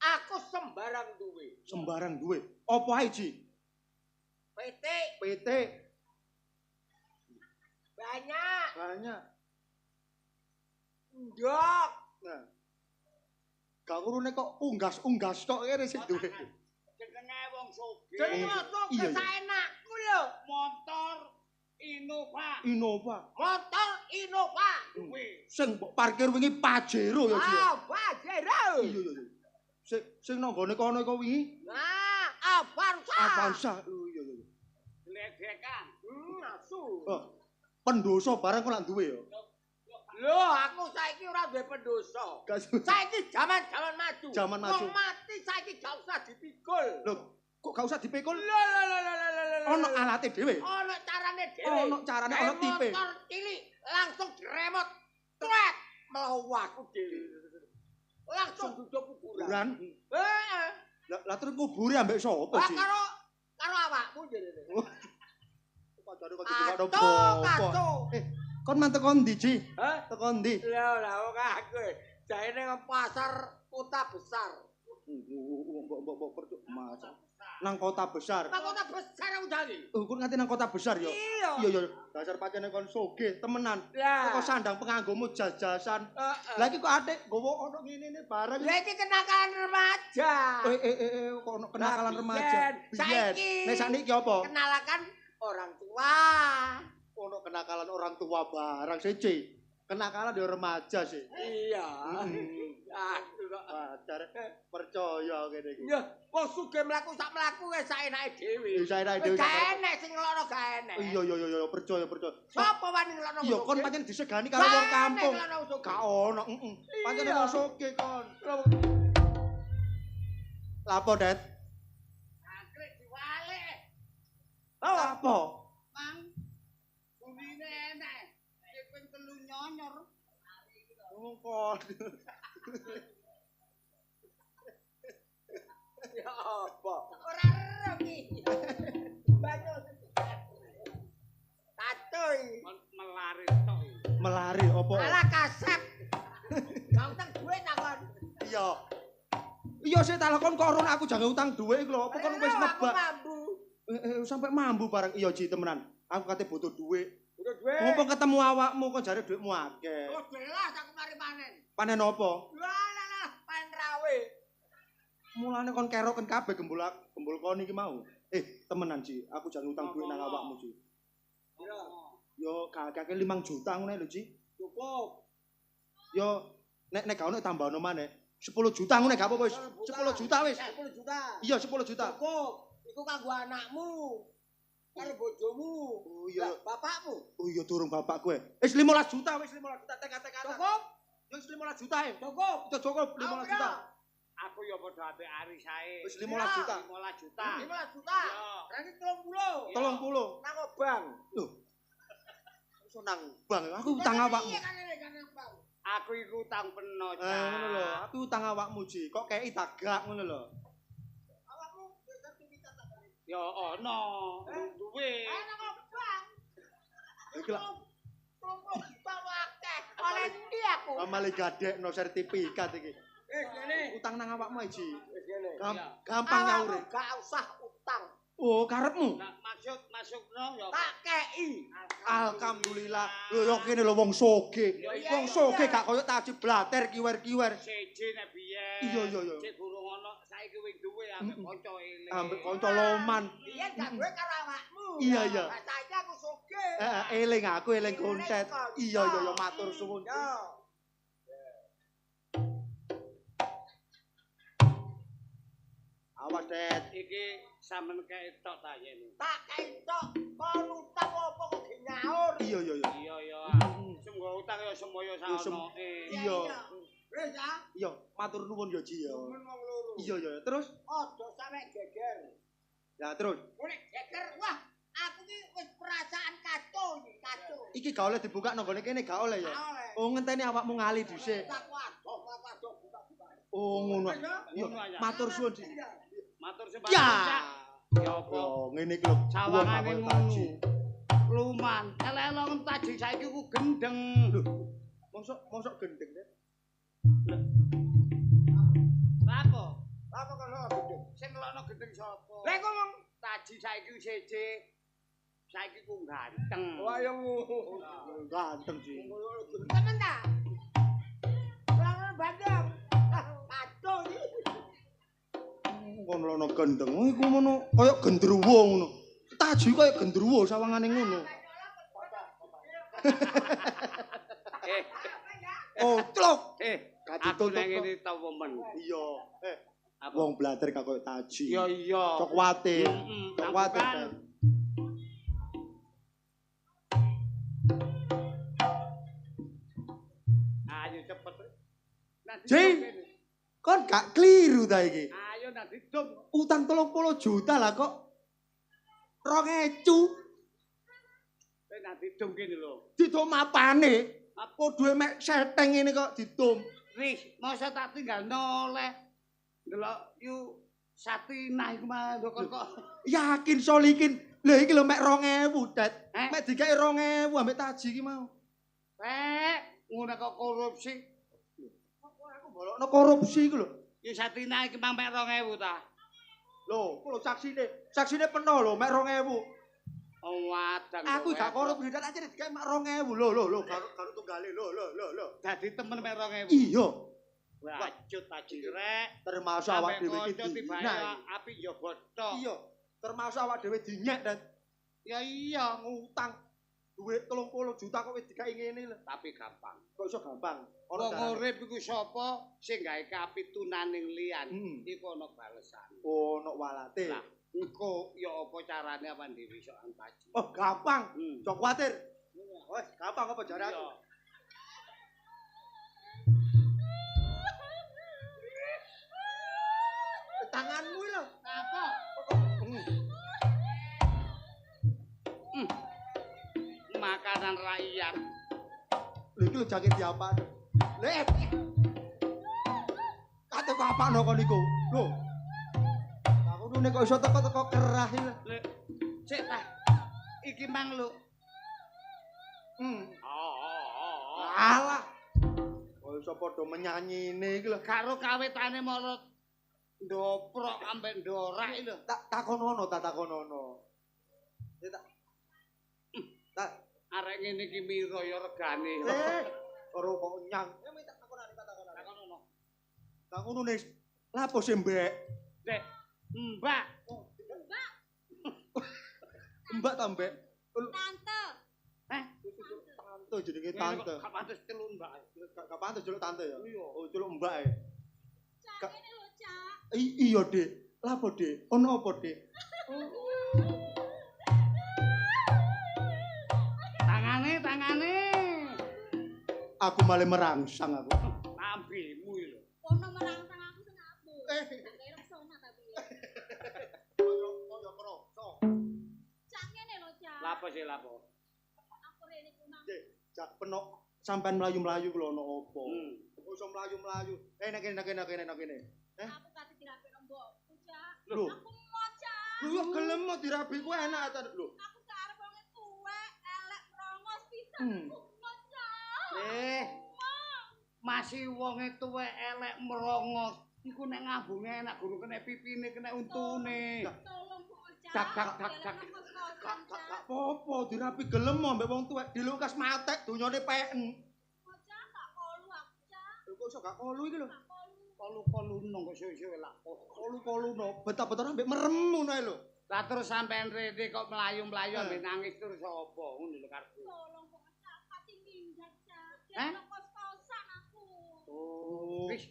Speaker 3: Aku sembarang duwe.
Speaker 1: Apa ae, Ji? PT. Banyak.
Speaker 3: Ndok.
Speaker 1: Nah. Gak urune kok unggas tok kene sing duwe.
Speaker 2: Jenenge wong sugih.
Speaker 3: Jenenge wong sugih saenakku lho.
Speaker 2: Motor Innova.
Speaker 3: Motor Innova.
Speaker 1: Sing mbok parkir wingi Pajero ya, Ji.
Speaker 3: Pajero.
Speaker 1: Iya. Sing nanggone kono iku wingi.
Speaker 3: Nah,
Speaker 1: Avanza. Iya.
Speaker 2: Gledekan.
Speaker 3: Asu.
Speaker 1: Pendoso barang kok lak duwe ya.
Speaker 3: Lho, aku saiki ora duwe pendoso. Saiki zaman maju. Wong mati saiki gak usah dipikul.
Speaker 1: Lho, kok gak usah dipikul?
Speaker 3: Lho.
Speaker 1: Ono alate dhewe.
Speaker 3: Ono carane dhewe.
Speaker 1: Ono tipe.
Speaker 3: Motor cilik langsung diremot. Twet mlawaku dhewe. Langsung duduk kuburan. Heeh.
Speaker 1: Lah terus kubure ambek sapa sih?
Speaker 3: Karo awakmu jenenge.
Speaker 1: Pancane kok dikono. Kon mantek kondi, Ji?
Speaker 3: Hah?
Speaker 1: Teko ndi?
Speaker 3: Lah wong aku. Jaene nang pasar kota besar.
Speaker 1: Mbok percuk masak. Nang kota besar.
Speaker 3: Nang kota besar undangi.
Speaker 1: Kon nganti nang kota besar ya? Iya. Dasar pancene kon sugih temenan. Kok sandang penganggomu jas-jasan. Lah iki kok atik gowo ono ngene barang.
Speaker 3: Lah iki kenakalan remaja.
Speaker 1: Kok ono kenakalan remaja.
Speaker 3: Saiki.
Speaker 1: Nek sakniki apa?
Speaker 3: Kenalakan orang tua.
Speaker 1: Ono kenakalan orang tua barang siji. Kenakalan dia remaja sih.
Speaker 3: Iya. Aduh kok
Speaker 1: pacar percaya kene iki.
Speaker 3: Ya, wong sugih mlaku sak mlaku wis saenake dhewe.
Speaker 1: Saenake dhewe.
Speaker 3: Gak enek sing ngelono gak enek.
Speaker 1: Iya, percaya.
Speaker 3: Sapa wani ngelono?
Speaker 1: Iya, kon pancen disegani karo wong kampung. Gak ono, pancen wong sugih kon. Lapo, Det?
Speaker 2: Anggrek diwale.
Speaker 1: Apa?
Speaker 2: Mang bunine enek. Ping 3 nyonyor.
Speaker 1: Kon.
Speaker 3: Ya apa? Ora ero iki. Banyu. Tatoy.
Speaker 2: Melari tok.
Speaker 1: Melari apa?
Speaker 3: Alah kasep. Gak utang duit takon.
Speaker 1: Iya. Iya sih takon koron aku jangan utang duit iku lho. Apa kon wis nebak? Sampai mambu barang. Iya Ji temenan. Aku kate butuh duit. Ngopo ketemu awakmu kok jare duitmu akeh.
Speaker 3: Oh jelas aku mari panen.
Speaker 1: Panen apa?
Speaker 3: Lah, panen rawe.
Speaker 1: Mulane kon keroken kabeh gembul kon iki mau. Temenan Ji, aku jangan utang duit nang awakmu Ji. Yo kakek 5 juta ngono lho Ji.
Speaker 3: Cukup.
Speaker 1: Yo nek gak ono tambahno maneh. 10 juta ngene gak apa-apa wis. 10 juta wis.
Speaker 3: 10 juta.
Speaker 1: Iya 10 juta.
Speaker 3: Cukup. Iku kanggo anakmu. Karo bojomu.
Speaker 1: Oh iya.
Speaker 3: Bapakmu.
Speaker 1: Oh iya durung bapakku. Wis 15 juta wis 15 juta tek-tek.
Speaker 3: Cukup.
Speaker 1: Wis 15 juta e.
Speaker 3: Cukup.
Speaker 1: Itu cukup 15 juta.
Speaker 2: Aku ya padha apik ari sae.
Speaker 1: Wis 15 juta.
Speaker 2: 15 juta.
Speaker 3: 15 juta. Berarti 30.
Speaker 1: 30.
Speaker 3: Nang bank.
Speaker 1: Loh. Iso nang bank. Aku utang awakmu.
Speaker 2: Aku iku utang peno, Cak.
Speaker 1: Ngono lho. Aku utang awakmu, Ji. Kok kei tagak ngono lho.
Speaker 3: Awakmu sertifikat apa?
Speaker 2: Ya ono. Duwe.
Speaker 3: Nang bank.
Speaker 1: Iki lho.
Speaker 3: Juta akeh. Oleh ndi aku?
Speaker 1: Amale gadekno sertifikat iki.
Speaker 3: Ngene.
Speaker 1: Utang nang awakmu, Ji.
Speaker 3: Wis ngene.
Speaker 1: Gampang nyaure.
Speaker 3: Gak usah utang.
Speaker 1: Oh, karepmu.
Speaker 2: Nah, masukno ya.
Speaker 3: Tak kei.
Speaker 1: Alhamdulillah. Lho yo kene lho wong soge. Wong soge gak koyo taji blater kiwer-kiwer.
Speaker 2: Siji nek biyen.
Speaker 1: Iya.
Speaker 2: Cek durung ono, saiki wis duwe ambek kanca eling.
Speaker 1: Ambek kanca loman.
Speaker 3: Biyen gak duwe karo awakmu.
Speaker 1: Iya.
Speaker 3: Saiki aku soge.
Speaker 1: Eling aku eling kontet. Iya matur suwun. Awas, Det.
Speaker 2: Iki sampean ketok ta yen.
Speaker 3: Tak ketok. Kon utang apa kok nyaur?
Speaker 1: Iya.
Speaker 2: Iya. Sungguh utang ya semoyo saonoke.
Speaker 1: Iya.
Speaker 3: Wis ya.
Speaker 1: Iya, matur nuwun ya, Ji ya.
Speaker 3: Wong loro.
Speaker 1: Iya. Terus?
Speaker 3: Aja sampe geger.
Speaker 1: Ya, terus.
Speaker 3: Nek geger, wah, aku ki wis perasaan kacau iki, kacau.
Speaker 1: Iki gak oleh dibuka nang gone kene gak oleh ya. Oh, ngenteni awakmu ngali dhisik.
Speaker 3: Aku adoh buka-buka.
Speaker 1: Oh, ngono. Iya, matur suwun, Ji.
Speaker 2: Matur sembah.
Speaker 1: Ya.
Speaker 2: Ya apa?
Speaker 1: Oh, ngene iki lho.
Speaker 2: Sawangane ngono. Luman, elek-elek taji saiki ku gendeng.
Speaker 1: Lho, mosok gendeng, Det.
Speaker 2: Apa?
Speaker 3: Apa kok gendeng?
Speaker 2: Sing ngelokno gendeng sapa?
Speaker 3: Lha kok ngomong
Speaker 2: Taji saiki siji. Saiki ku ganteng.
Speaker 3: wah yo
Speaker 1: Ganteng, Ji.
Speaker 3: temen ta? Orang Bandung. Kacau iki.
Speaker 1: Kono lono gendeng iku ngono kaya gendruwo ngono. Taji kaya gendruwo sawangane ngono. Oh, tlok.
Speaker 2: Aku nang ngene ta women.
Speaker 1: Iya. Wong blater gak koyo taji.
Speaker 2: Iya.
Speaker 1: Cok kuwatir. Cok kuwatir.
Speaker 2: Ayo cepet.
Speaker 1: Ji. Kon gak kliru ta iki.
Speaker 2: Ayo nang didum.
Speaker 1: Utang 30 juta lah kok 2.000.
Speaker 2: Nang didum kene lho.
Speaker 1: Didum apane? Apa duwe mek seteng ngene kok didum.
Speaker 2: Wis, masa tak tinggal noleh. Delok yu Satina iku mah kok.
Speaker 1: Yakin solikin. Lha iki lho mek 2.000, Det.
Speaker 2: Eh?
Speaker 1: Mek digawe 2.000 ambek taji iki mau.
Speaker 2: Ngono kok korupsi.
Speaker 1: Aku bolokno korupsi iku lho.
Speaker 2: Yu Satina iki mah mek 2000 ta.
Speaker 1: Lho, kulo saksine peno lho mek 2.000.
Speaker 2: Oh, wadang.
Speaker 1: Aku gak korupsi dan aja digawe mek 2.000. Lho, karo tunggale. Lho.
Speaker 2: Dadi temen mek 2000.
Speaker 1: Iya.
Speaker 2: Wacut taji rek.
Speaker 1: Termasuk awak dhewe iki.
Speaker 2: Nah, apik ya botok.
Speaker 1: Iya. Termasuk awak dhewe dinyek dan
Speaker 2: ya iya
Speaker 1: ngutang duit 30 juta kok wis digawe ngene lho.
Speaker 2: tapi gampang.
Speaker 1: Kok iso gampang?
Speaker 2: Wong urip iku sapa sing gawe kapitunaning liyan iku ana balesan.
Speaker 1: Oh, ono walate.
Speaker 2: Lah, engko ya apa carane apa dhewe iso antaji.
Speaker 1: Oh, gampang. Cok kuwatir. Wes, gampang apa jare aku. Tanganmu lho.
Speaker 2: Apa? Makanan rakyat.
Speaker 1: Lho iki lho jaket diapaan? Lek. Kate kok apano kon niku? Lho. Aku nune kok iso teko-teko kerah iki.
Speaker 2: Lek, cek ta. Iki mang lho. Alah.
Speaker 1: Kok iso padha menyanyine iki lho.
Speaker 2: Karo kawitane marot ndoprok ambek ndorak iki lho.
Speaker 1: Takonono. Tak
Speaker 2: arek ngene iki mira ya regane.
Speaker 1: Karo kok nyang. Tak takonono. Tak ngono nis. Lapo sih, Mbak?
Speaker 2: Dek, Mbak.
Speaker 1: Mbak ta, Mbak?
Speaker 4: Tante.
Speaker 1: Tante jenenge tante.
Speaker 2: Gak pantes celuk mbak.
Speaker 1: Gak pantes celuk tante ya.
Speaker 2: Iya.
Speaker 1: Oh, celuk mbak e.
Speaker 4: Cak ngene lho, Cak.
Speaker 1: Iya, Dik. Lah apa, Dik? Ono apa, Dik?
Speaker 2: Tangane.
Speaker 1: Aku malah merangsang aku.
Speaker 2: Ambimu lho.
Speaker 4: Ono merangsang aku sing abu. Kayak sona tapi.
Speaker 1: Koyo kroso.
Speaker 4: Cak ngene lho, Cak.
Speaker 2: Lapo sih lapo?
Speaker 4: Aku rene ku nang.
Speaker 1: Dik, jak penok sampean mlayu-mlayu kuwi ono apa? Iso mlayu-mlayu. Nek kene.
Speaker 4: Aku kate dirapi mbokku, Cak.
Speaker 1: Lho.
Speaker 4: Aku mau, Cak.
Speaker 1: Lho gelem mau dirabi ku enak ta, lho.
Speaker 4: Aku gak arep wong tuwek, elek, prongos pisan. Aku mau, Cak.
Speaker 2: Masih wonge tuwek elek merongos. Iku nek ngambunge enak guru kena pipine, kena untune.
Speaker 4: Tolong kok, Cak.
Speaker 2: Dak.
Speaker 1: Gak apa-apa dirabi gelem mbek wong tuwek dilungkas matek donyane peken.
Speaker 4: Cak, gak kolu aku, Cak.
Speaker 1: Lho kok iso gak kolu iki lho.
Speaker 4: Gak kolu.
Speaker 2: Kolu-koluno kok suwe-suwe lak.
Speaker 1: Kolu-koluno betah-betah ambek merem ngono ae lho.
Speaker 2: Lah terus sampean rene kok mlayu-mlayu ambek nangis terus sapa? Ngono lho karepku.
Speaker 4: Tolong kok, Cak. Pati minggat, Cak. Kena kos-kosan aku.
Speaker 2: Oh. Wis.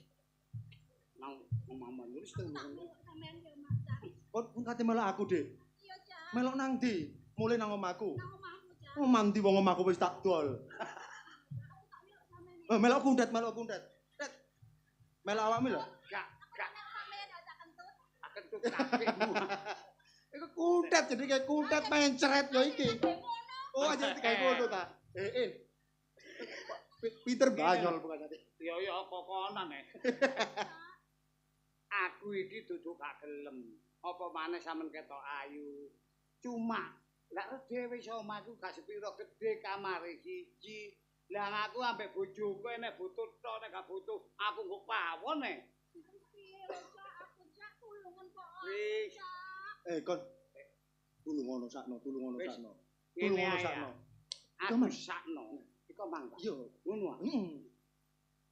Speaker 2: Nang mama nulis to.
Speaker 4: Sampeyan yo, Mas, Cak.
Speaker 1: Kon kate melok aku, Dik.
Speaker 4: Iya, Cak.
Speaker 1: Melok nang ndi? Mulai nang omahku.
Speaker 4: Nang omahku, Cak.
Speaker 1: Oh, mandi wong omahku wis tak dol.
Speaker 4: Aku tak milok sampeyan.
Speaker 1: Melok kundet. Det. Melok awakmu lho.
Speaker 2: Gak
Speaker 4: Sampeyan ajak kentut.
Speaker 2: kentut kabehmu.
Speaker 1: Iku kundet jadi kayak kundet mencret yo iki. Oh, aja kayak ngono ta. Peter Banyol bukan tadi.
Speaker 2: Ya kokonan Aku iki dudu gak gelem. Apa maneh sampean ketok ayu. Cuma lak dhewe iso omahku gak sepiro gedhe kamare siji. Lah aku ambek bojoku nek butuh tok nek gak butuh aku nggo pawon
Speaker 4: Piye lho, Cak? Aku Cak tulungan kok.
Speaker 2: Wis.
Speaker 1: Kon tulung ngono sakno.
Speaker 2: Ngene ae. Aku sakno. Iku mangga.
Speaker 1: Yo,
Speaker 2: ngono.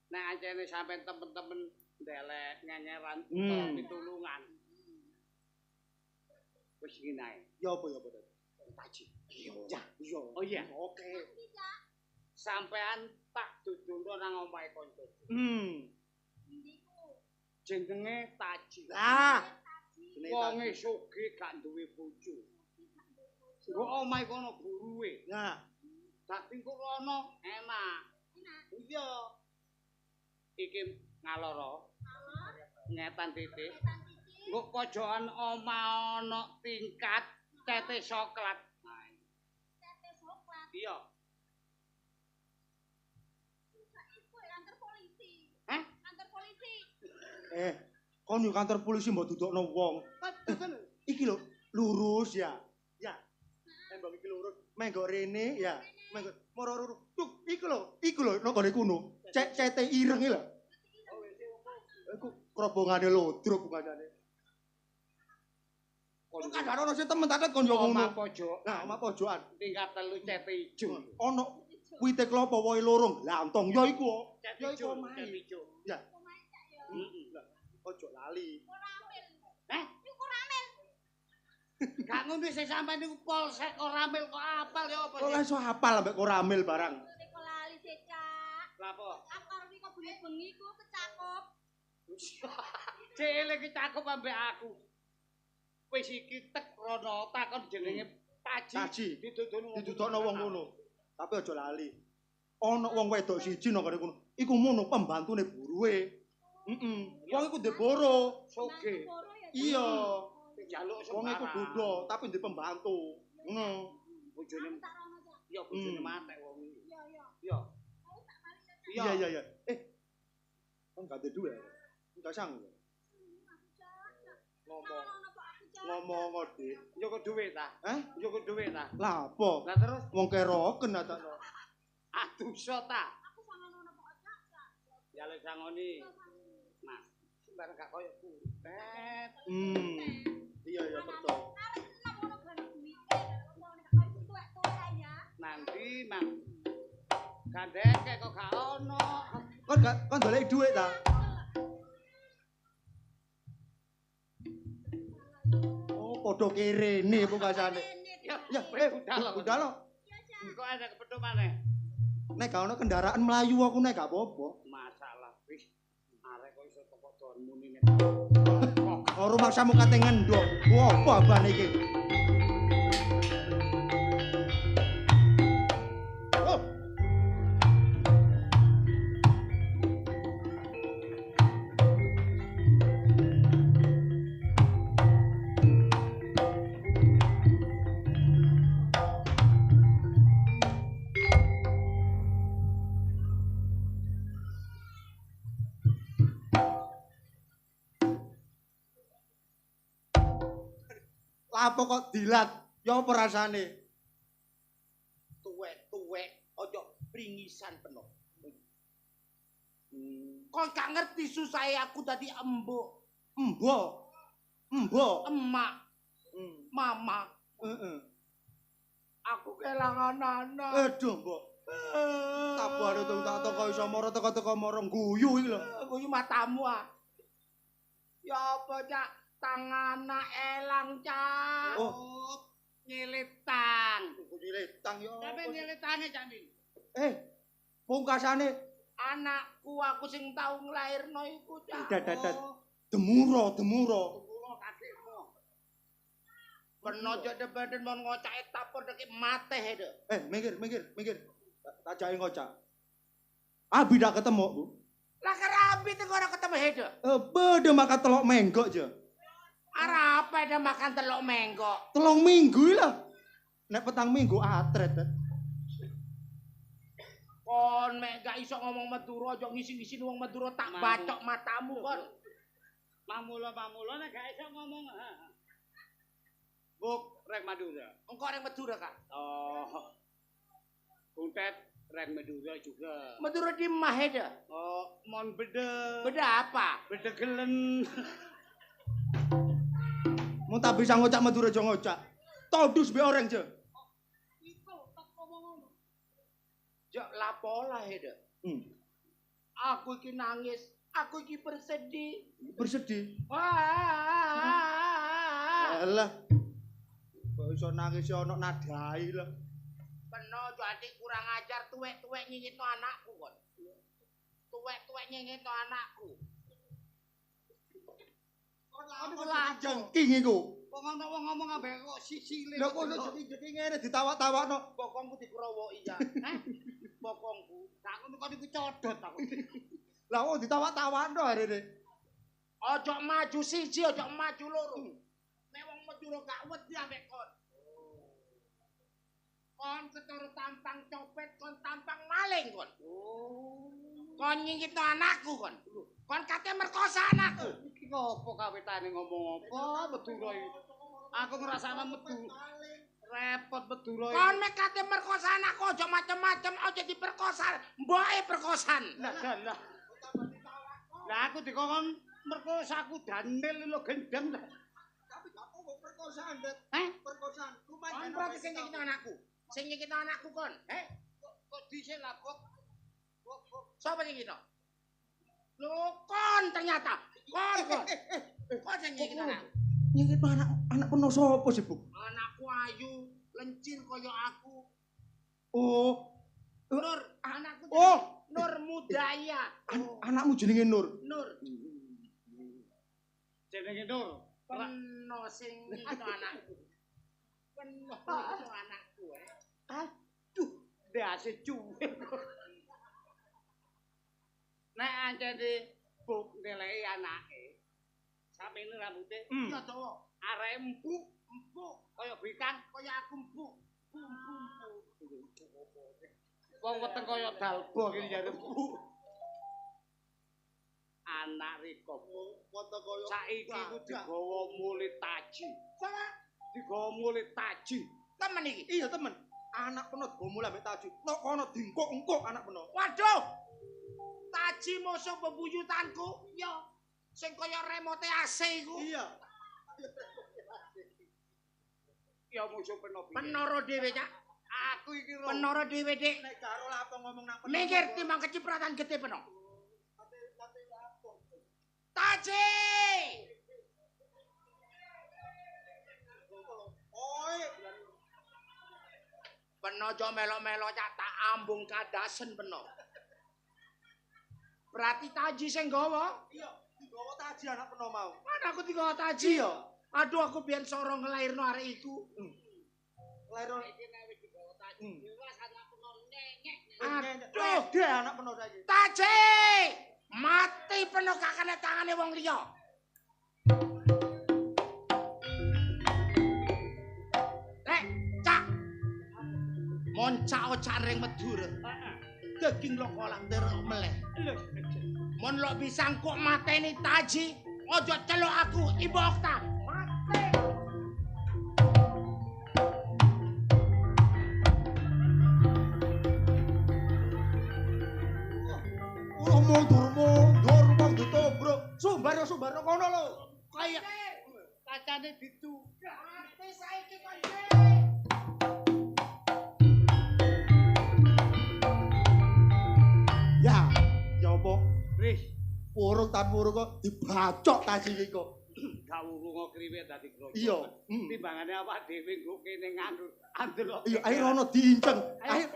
Speaker 2: Nek ancene sampean temen-temen ndelek nyenyeran utawa pitulungan. Wis ngene ae.
Speaker 1: Ya apa Dad?
Speaker 2: Taji.
Speaker 1: Ya, iya.
Speaker 2: Oh iya.
Speaker 1: Oke.
Speaker 2: Sampean tak dudulno nang omahe kancaku.
Speaker 4: Ndiku.
Speaker 2: Jenenge Taji.
Speaker 1: Lah,
Speaker 2: Wonge sugih gak duwe bojo. Nggo omahe kono guruwe.
Speaker 1: Nah,
Speaker 2: Dadi kok rono enak. Iya. Iki ngaloro. Ngetan titik. Nggo pojokan omah ana tingkat tete coklat.
Speaker 4: Tete coklat.
Speaker 2: Iya.
Speaker 4: Kantor polisi.
Speaker 2: Hah?
Speaker 4: Kantor polisi.
Speaker 1: kon yo kantor polisi mbok dudukno wong. Iki lho lurus ya. Ya. Embang iki lurus. Menggo rene ya. Menggo moro-moro. Tuk, iku lho nang gone kuno. Cete ireng iki lho. Iku krobongane lodrok bungane. Kon kan ono sing temen tak kon yo ngono.
Speaker 2: Omah pojok.
Speaker 1: Nah, omah pojokan.
Speaker 2: Tingkat 3 cete ijo.
Speaker 1: Ono wite klopo wohe lorong. Lantong ya iku.
Speaker 2: Ya iku omah.
Speaker 1: Ya.
Speaker 4: Omahe Cak yo.
Speaker 1: Heeh. Ojo lali.
Speaker 4: Koramil.
Speaker 2: Heh?
Speaker 4: Iku koramil.
Speaker 2: Gak ngono sing sampean niku polsek koramil kok apal ya apa
Speaker 1: Kok iso hafal ambek koramil barang.
Speaker 4: Kok lali sih, Cak.
Speaker 2: Lha apa?
Speaker 4: Aku arep kok bengi-bengi ku kecakup.
Speaker 2: Cele ki cakep ambek aku. Wis iki tek rono takon jenenge Taji.
Speaker 1: Didudukno wong ngono. Tapi aja lali. Ana wong wedok siji nang kene kono. Iku mono pembantune buruwe. Wong iku ndek boro, soge. Iya.
Speaker 2: Jaluk
Speaker 1: Wong iku bodho tapi ndek pembantu. Ngono.
Speaker 2: Bojone
Speaker 4: Tak rono, Cak.
Speaker 2: ya bojone matek wong iki.
Speaker 4: Iya, iya.
Speaker 2: Iya.
Speaker 4: Aku tak balik ya, Cak.
Speaker 1: Iya. Kon gak ada duwe. Enggak sang. Ngomong Dik.
Speaker 2: Yo kok dhuwit ta? Yo kok dhuwit ta?
Speaker 1: Lah apa?
Speaker 2: Lah terus
Speaker 1: Wong keroken atakno.
Speaker 2: adusa ta?
Speaker 4: Aku sangono napa kok, Cak?
Speaker 2: Ya lek sangoni. Mas, sembarang gak koyo kutet.
Speaker 1: Iya betul.
Speaker 4: Arep enak ngono gane duwite. Wong nek koyo tuwek-tuwek ya.
Speaker 2: Nanti mang gandeke kok gak ono.
Speaker 1: Kon golek dhuwit ta? Oh, padha kerene pungkasane.
Speaker 2: Ya, budal.
Speaker 1: Budal.
Speaker 4: Iya, Cak.
Speaker 2: Engko ada kepethuk maneh.
Speaker 1: Nek gak ono kendaraan melayu aku nek gak apa-apa.
Speaker 2: Masalah wis arek kok iso teko don munine.
Speaker 1: Oh, rumaksamu kate ngendok. Wah, apa abane iki? Oh. Apa kok dilat? Ya apa rasane?
Speaker 3: Tuwek-tuwek ojo pringisan penuh. Kok gak ngerti susahe aku tadi embok.
Speaker 1: Mbok.
Speaker 3: Emak. Mama. Aku kelangan anak.
Speaker 1: Aduh, Mbok. Kabare tak teko iso moro teko moro guyu iki lho.
Speaker 3: Guyu matamu ah. Ya apa, Cak? Tangana elang, Cak.
Speaker 1: Oh,
Speaker 2: Nyelitang.
Speaker 1: nyelitang yo.
Speaker 2: Tapi nyelitane Cak Min.
Speaker 1: Pungkasane
Speaker 3: Anakku aku sing tau nglairno iku, Cak.
Speaker 1: Dadat. Demuro.
Speaker 2: Demuro kakekmu.
Speaker 3: Peno jek debeden mon ngocake tapon dek mate he, Dek.
Speaker 1: Minggir. Tak jake ngocak. Abi dak ketemu, Bu.
Speaker 3: Lah kerabi teng ora ketemu he, Dek.
Speaker 1: Bede makan telok menggok aja.
Speaker 3: Arep apa ada makan telok menggok?
Speaker 1: 3 minggu lah. Nek petang minggu atret.
Speaker 3: Kon mek gak iso ngomong Madura aja ngisi-ngisi wong Madura tak bacok matamu kon.
Speaker 2: Mamula nek gak iso ngomong. Buk rek Madura.
Speaker 3: Engko rek Madura, Kak.
Speaker 2: Oh. Kuntet rek Madura juga.
Speaker 3: Madura di Maheda.
Speaker 2: Oh, mon beda.
Speaker 3: Beda apa?
Speaker 2: Beda gelen.
Speaker 1: Mau tak bisa ngocak Madura aja ngocak. Todus be orang aja.
Speaker 3: Jok lapola heda. Aku iki nangis, aku iki bersedih. Wah.
Speaker 1: Alah. Kok iso nangis ono nadai lho.
Speaker 3: Peno jadi kurang ajar tuwek-tuwek nyingitno anakku kon. Tuwek-tuwek nyingitno anakku.
Speaker 1: Aduh jengking iku.
Speaker 2: Kok ngomong ambek kok sisile.
Speaker 1: Lha kok jengking ngene ditawak-tawakno.
Speaker 3: Bokongku dikrowoki ya. Bokongku.
Speaker 2: Tak ngono kok iku codot aku.
Speaker 1: Lah kok ditawak-tawakno arene.
Speaker 3: Ojo maju siji, ojo maju loro. Nek wong Madura gak wedi ambek kon. Kon ketara tampang copet, kon tampang maling kon. Kon nyingitno anakku kon. Kon kate merkosa anakku.
Speaker 2: Iki ngopo kawitane ngomong apa Madura iki? Aku ngrasakno metu. Repot Madura iki.
Speaker 3: Kon mek kate merkosa anakku aja macem-macem aja diperkosa. Mboke perkosan.
Speaker 2: Lah. Lah aku dikon merkosa aku Daniel lho gendeng.
Speaker 1: Tapi gak apa perkosaan, Det. Perkosaan.
Speaker 3: Lumayan berarti sing nyikit anakku. Sing nyikit anakku kon.
Speaker 2: Kok dhisik lah kok.
Speaker 3: Sapa nyikit? Lho kon ternyata. Kon. Kon sing nyikit anakku.
Speaker 1: Nyikit anak peno sapa sih, Bu?
Speaker 3: Anakku ayu, lencin kaya aku.
Speaker 1: Oh.
Speaker 3: Nur, anakku Nur Mudaya.
Speaker 1: Anakmu jenenge Nur.
Speaker 3: Nur.
Speaker 2: Jenenge Nur.
Speaker 3: Peno sing nyikit anakku. Peno itu anakku.
Speaker 2: Aduh, ndase cuwek. Nek ancene buk ngeleki anake. Samene rambute
Speaker 3: Iya dawa.
Speaker 2: Arek empuk kaya bikang kaya aku empuk. Wong weteng kaya dalbo iki jare empuk. Anak Riko. Saiki ku digawa mulih taji.
Speaker 3: Sama
Speaker 2: Digawa mulih taji.
Speaker 3: temen iki.
Speaker 1: Iya, temen. Anak peno digomo ambek Taji. Nek kono dingkok-engkok anak peno.
Speaker 3: Waduh. Taji musuh bebuyutanku. Ya. Sing kaya remote AC iku.
Speaker 1: Iya.
Speaker 2: Ya musuh peno.
Speaker 3: Penoro dhewe, Cak.
Speaker 2: Aku iki ro.
Speaker 3: Penoro dhewe, Dik.
Speaker 1: Nek karo lapo ngomong nang peno.
Speaker 3: Mikir timbang kecipratan gede peno. Taji!
Speaker 1: Oi.
Speaker 3: Peno aja melo-melo cak tak ambung kadasen peno. Berarti taji sing nggawa?
Speaker 1: Iya, digawa taji anak peno mau.
Speaker 3: Mana aku digawa taji ya? Aduh aku biyen sorong ngelairno arek iku.
Speaker 1: Lairno
Speaker 2: Iki nek wis digawa taji, jelas anak peno nyengek.
Speaker 1: Aduh, dia anak peno saiki.
Speaker 3: Taji! Mati peno gak kena tangane wong liya. Cak. Moncak-ocak ring Medura. Daging lo kolang derok meleh. Mon lo bisa kok mateni taji, ojo celok aku Ibu Okta. Mati.
Speaker 1: Mundur wong ditobruk. Sumbar kono lho.
Speaker 3: Kayak kacane ditu. Mati saiki kok.
Speaker 1: Ya apa?
Speaker 2: Wis,
Speaker 1: Urung tan urung kok dibacok taji iki kok.
Speaker 2: gak urung kriwet dadi kroco.
Speaker 1: Iya.
Speaker 2: Timbangane awak dhewe nggo kene ngandul andel.
Speaker 1: Iya, ayo rono diinceng. Ayo.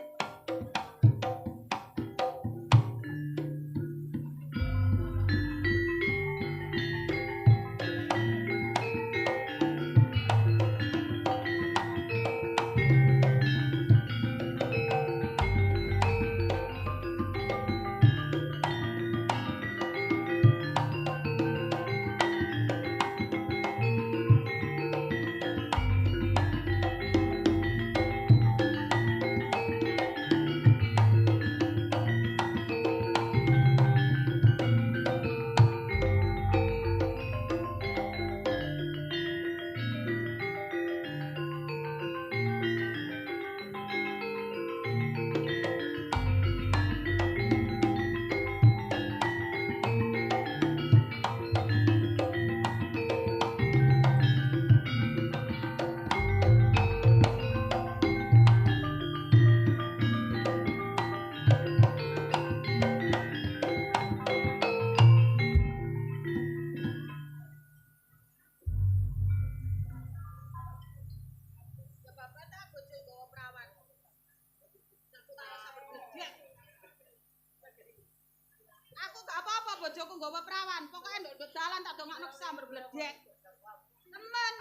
Speaker 4: bojoku nggawa prawan, pokoke nduk dalan tak dongakno kesambar bledek. Temen.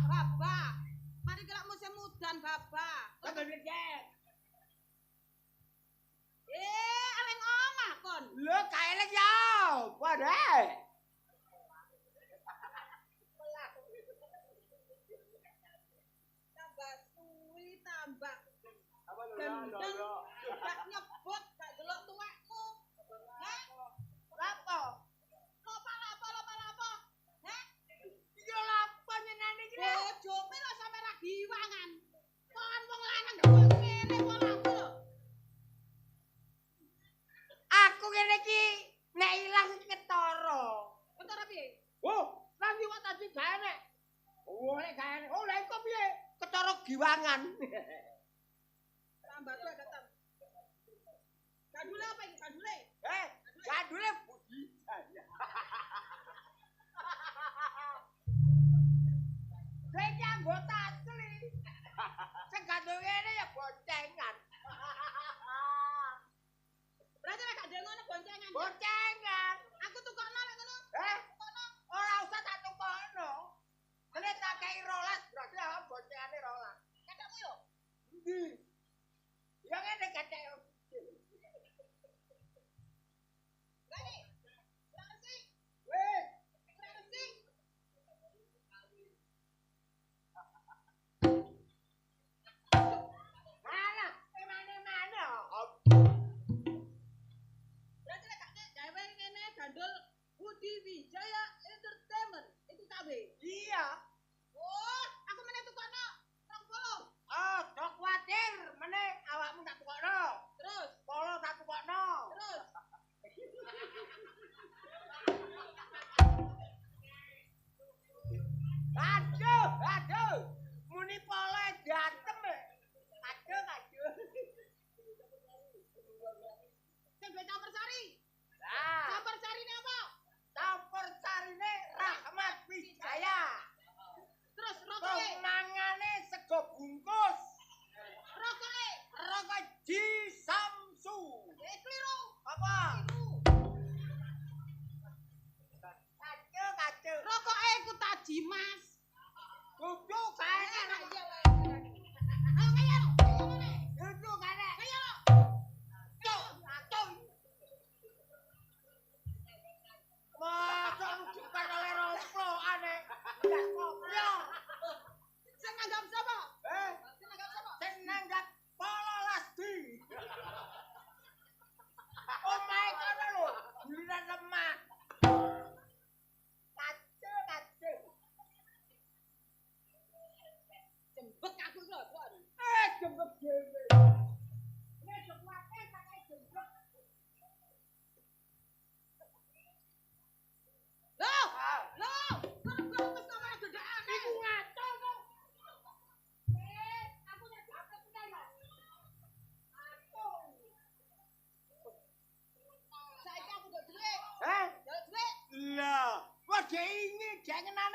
Speaker 4: Baba. Mari kelak musim udan, Baba.
Speaker 3: Sambil bledek.
Speaker 4: Eleng omah kon.
Speaker 3: Lho, ka eleng ya. Waduh.
Speaker 4: Tambah suwi, tambah gendeng, gak nyebut, gak delok tuwekmu. Hah? Lapo? Lopo? Hah?
Speaker 3: Iki lapo nyenane iki?
Speaker 4: Bojomu lho sampe ra giwangan. Kon wong lanang kok ngene polahmu lho.
Speaker 3: Aku ngene iki nek ilang ketara.
Speaker 4: Ketara piye?
Speaker 3: Oh, nang liwat tadi gak enek. Oh, nek gak enek. Oh, lha iku piye? Ketara giwangan.
Speaker 4: Tambah tuh datang. Kadule apa ini? Kadule?
Speaker 3: Kadule budi saya. Dene anggota asli. Sing gandul ngene ya boncengan.
Speaker 4: Berarti nek gak ngono boncengan.
Speaker 3: Boncengan.
Speaker 4: Aku tukokno lek ngono.
Speaker 3: Tukokno. Ora usah tak tukokno. Nek tak kei 12 berarti awak boncengane 12.
Speaker 4: Kadakmu yo.
Speaker 3: Endi? Ya ngene kathek.
Speaker 4: Lagi. Berarti.
Speaker 3: Wes.
Speaker 4: Berarti.
Speaker 3: Mana? Mana?
Speaker 4: Berarti lek gak gawe ngene gandul Budi Wijaya Entertainment. Itu KB.
Speaker 3: Iya.
Speaker 4: Oh, aku meneh tukokno 20.
Speaker 3: Oh, dok kuwatir meneh awakmu tak tukokno.
Speaker 4: Terus,
Speaker 3: Polo tak tukokno.
Speaker 4: terus.
Speaker 3: Aduh. Muni polo datem. Aduh.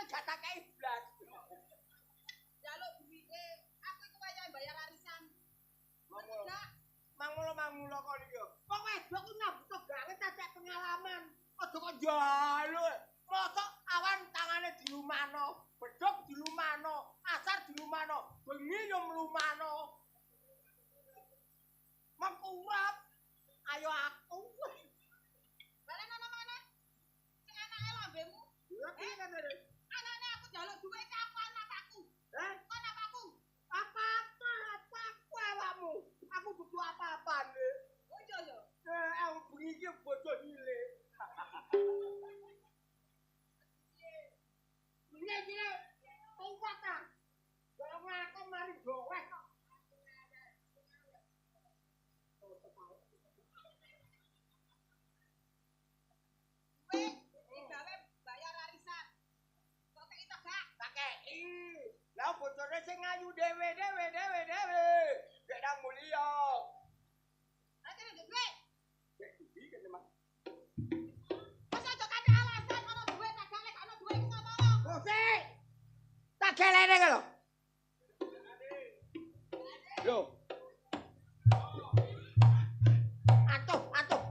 Speaker 3: jatah kei blas.
Speaker 4: Jaluk duwite, aku iku wayahe bayar arisan.
Speaker 3: Mangulo kok iki. Kok wedok ku nyambut banget cacak pengalaman. Aja kok njaluk. Mosok awan tangane dilumano, bedhog dilumano, asar dilumano, bengi yo mlumano. Mangkurap. Ayo aku.
Speaker 4: Balen ana mana? Sing anake lambemu.
Speaker 3: Lha piye kan lho?
Speaker 4: Anane aku jaluk duwit aku anak aku.
Speaker 3: Hah?
Speaker 4: Anak aku.
Speaker 3: Apa-apa awakmu. Aku butuh apa-apa nih.
Speaker 4: Oh iya ya.
Speaker 3: Aku bengi iki bodoh hile. Iya. Kuat ta. Kalau ngaku mari gowek kok.
Speaker 4: Gawe bayar arisan. Kok kei to gak?
Speaker 3: Pakei. Lah bocone sing ngayu dhewe. Dek nang mulya.
Speaker 4: Ate nek duwe.
Speaker 3: Dek iki kene Mas.
Speaker 4: Wes aja kate alasan ana duwe tak gale ana duwe iku ngono.
Speaker 3: Bosik. Tak gelene lho. Lho. Atuh,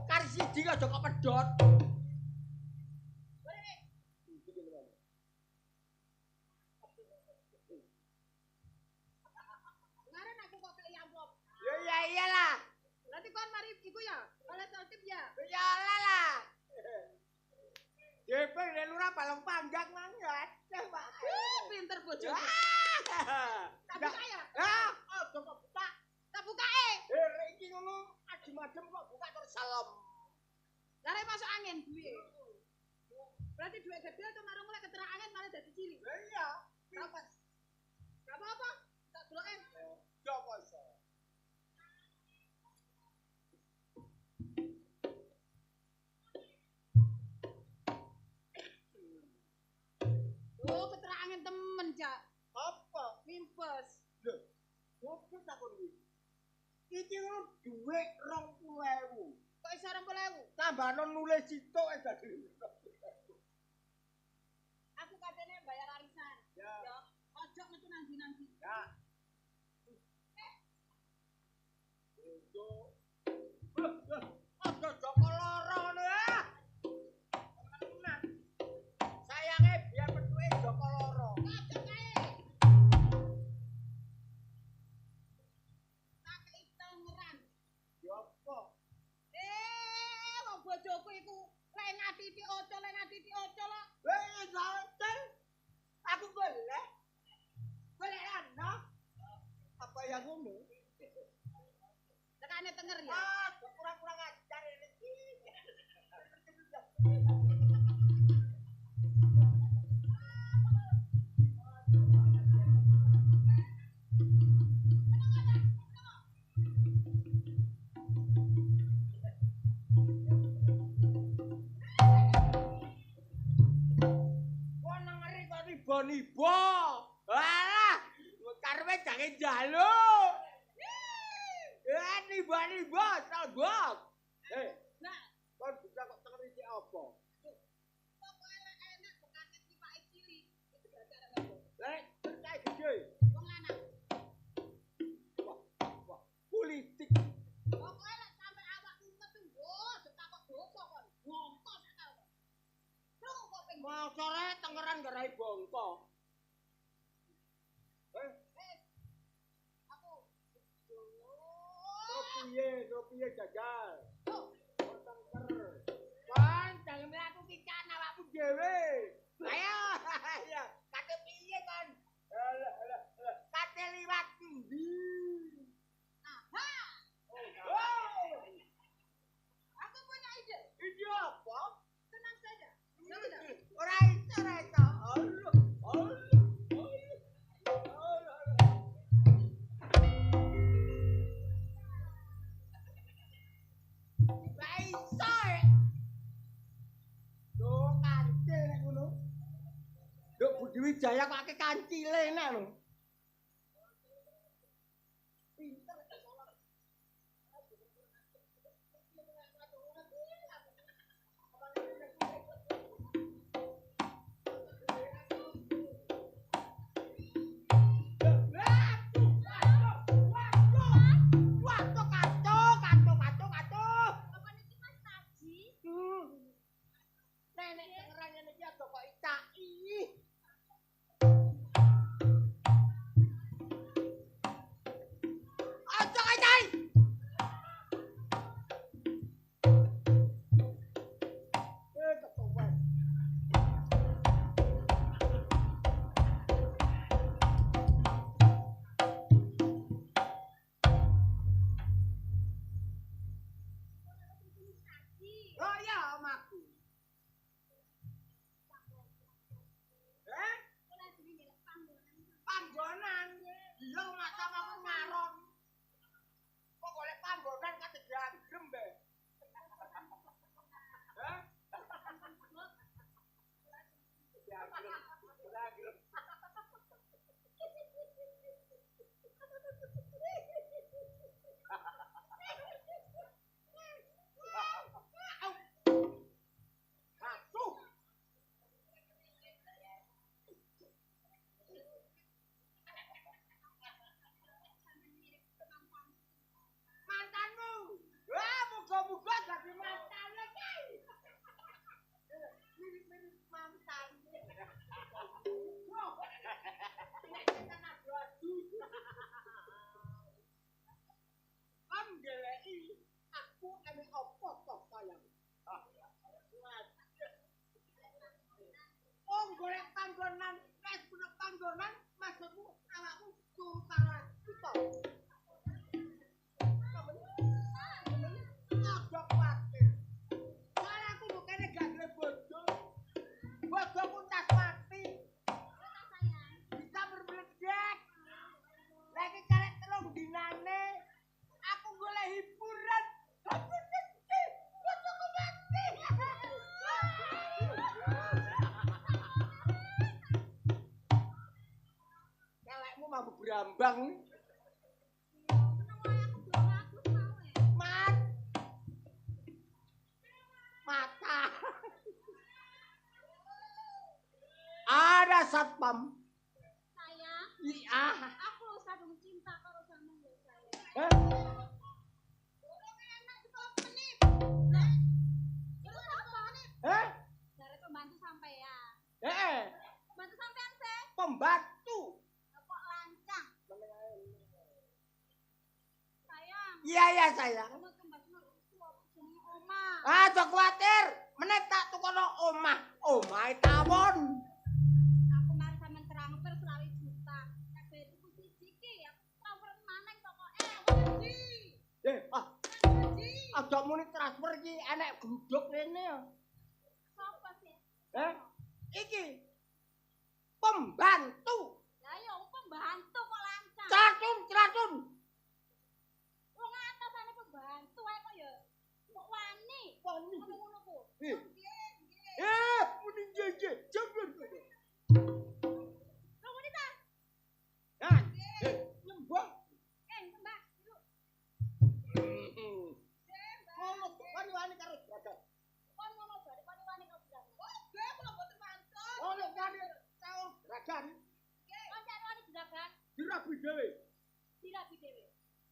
Speaker 3: kari siji aja kok pedhot.
Speaker 4: Kemarin aku kok kei amplop.
Speaker 3: Ya iyalah.
Speaker 4: Berarti kon mari iku ya, oleh tertib ya.
Speaker 3: Ya lah. Jepeng nek lurah balong panjang manggat. Pak.
Speaker 4: Pinter bojoku. Tak buka ya?
Speaker 3: Ah, aja kok buka.
Speaker 4: Tak buka
Speaker 3: Rek iki ngono adem-adem kok buka terus salam.
Speaker 4: Lare masuk angin duwe. Berarti duwe gede atau marung mulai keterak angin malah dadi cilik.
Speaker 3: Lah iya.
Speaker 4: Apa? Gak apa-apa. Tak deloken.
Speaker 3: Ya poso.
Speaker 4: Oh, keterak angin temen, Jak.
Speaker 3: Apa?
Speaker 4: Mimpes.
Speaker 3: Lho, opo takon iki? Iki ngono dhuwit 20.000.
Speaker 4: Kok iso 20.000?
Speaker 3: Tambahno nulis sitok dadi.
Speaker 4: Aku katene bayar arisan.
Speaker 3: Ya.
Speaker 4: Ojo metu nang ndi-nang.
Speaker 3: Ya. Aja Joko loro ngono ya. Tenan. Sayange biar petuke Joko loro.
Speaker 4: Ojo kae. Tak itengeran.
Speaker 3: Ya apa?
Speaker 4: Wong bojoku iku lek ngatiti ojo lo.
Speaker 3: Santai. Aku golek. Golek ana. Apa yang ngono?
Speaker 4: Tekane tenger ya.
Speaker 3: Ah, kurang-kurang ajar iki. Kok nang ngeri kok niba-niba. Alah, karepe jange njaluk. Niba-niba salbok.
Speaker 4: Nah,
Speaker 3: Kon bisa kok tenger iki apa?
Speaker 4: pokoke lek enak bekake tipake cilik. Itu gara-gara apa?
Speaker 3: Lek terkait gede.
Speaker 4: Wong lanang.
Speaker 3: Wah, politik.
Speaker 4: Pokoke lek sampe awakmu metu, aja takok dosa kon. Ngongko sak tau. Terus kok ping
Speaker 3: Mosore tengeran garai bongko.
Speaker 4: aku.
Speaker 3: Terus piye jajal?
Speaker 4: Oh,
Speaker 3: Tengker. Kon jangan mlaku kican awakmu dhewe. Ayo, ayo. Kate piye kon? Alah. Kate liwat ndi?
Speaker 4: aha.
Speaker 3: Oh.
Speaker 4: Aku punya ide.
Speaker 3: Iki apa?
Speaker 4: Tenang saja. Sudah.
Speaker 3: Ora iso. Allah. Lah iso. Duh, kancil nek ngono. Duh, Budi Wijaya kok akeh kancile nek lho. Pinter kok salah. Oh iya omaku. Panggonan. Iya masa aku ngaron. Kok golek panggonan kate gandem be. Hah? Mantanmu. Wah, muga-muga dadi mantan lagi. Mirip-mirip mantan. Kan geleki aku enek opo toh sayang. Oh, golek panggonan, wis punya panggonan, maksudmu awakmu sultan kita. Aja kuwatir. Soale aku mbok kene gak duwe bojo. Bojoku tas mati. Bisa berbeledek. Lagi karek telung dinane. Aku golek hiburan. Bojoku mati. Kelekmu mampu berambang. Mata. Ada satpam.
Speaker 4: Sayang,
Speaker 3: Iya.
Speaker 4: aku sadung cinta karo sampeyan lho sayang.
Speaker 3: Eh,
Speaker 4: Orang enak di kolom menit. Nah, itu apa?
Speaker 3: eh,
Speaker 4: Dari pembantu sampean.
Speaker 3: pembantu
Speaker 4: sampean sih.
Speaker 3: pembantu.
Speaker 4: Kok lancang. Sayang.
Speaker 3: Iya ya sayang.
Speaker 4: Kamu pembantu jenenge Oma.
Speaker 3: Aja kuwatir, meneh tak tukono omah. Omahe tawon.
Speaker 4: Aku mari sampean transfer 20 juta. Nek bayar tuku siji ki aku transfer maneng pokoke.
Speaker 3: Aja muni transfer iki enek gluduk rene ya.
Speaker 4: Sopo sih?
Speaker 3: Iki pembantu.
Speaker 4: Lah ya pembantu kok lancang.
Speaker 3: Tracun.
Speaker 4: Wong atasane pembantu ae kok ya. Kok wani?
Speaker 3: Wani.
Speaker 4: Ngono ku.
Speaker 3: Muni jeje, jangan.
Speaker 4: Lho muni ta?
Speaker 3: Nah, nyembah.
Speaker 4: Mbak, yuk.
Speaker 3: Ngono, wani karo braga.
Speaker 4: Kon ngono bare wani kok bilang. Oh, nggih kula mboten mantun.
Speaker 3: Ono wani karo bragan.
Speaker 4: Kon cari wani juragan.
Speaker 3: Dirabi dhewe.
Speaker 4: Dirabi dhewe.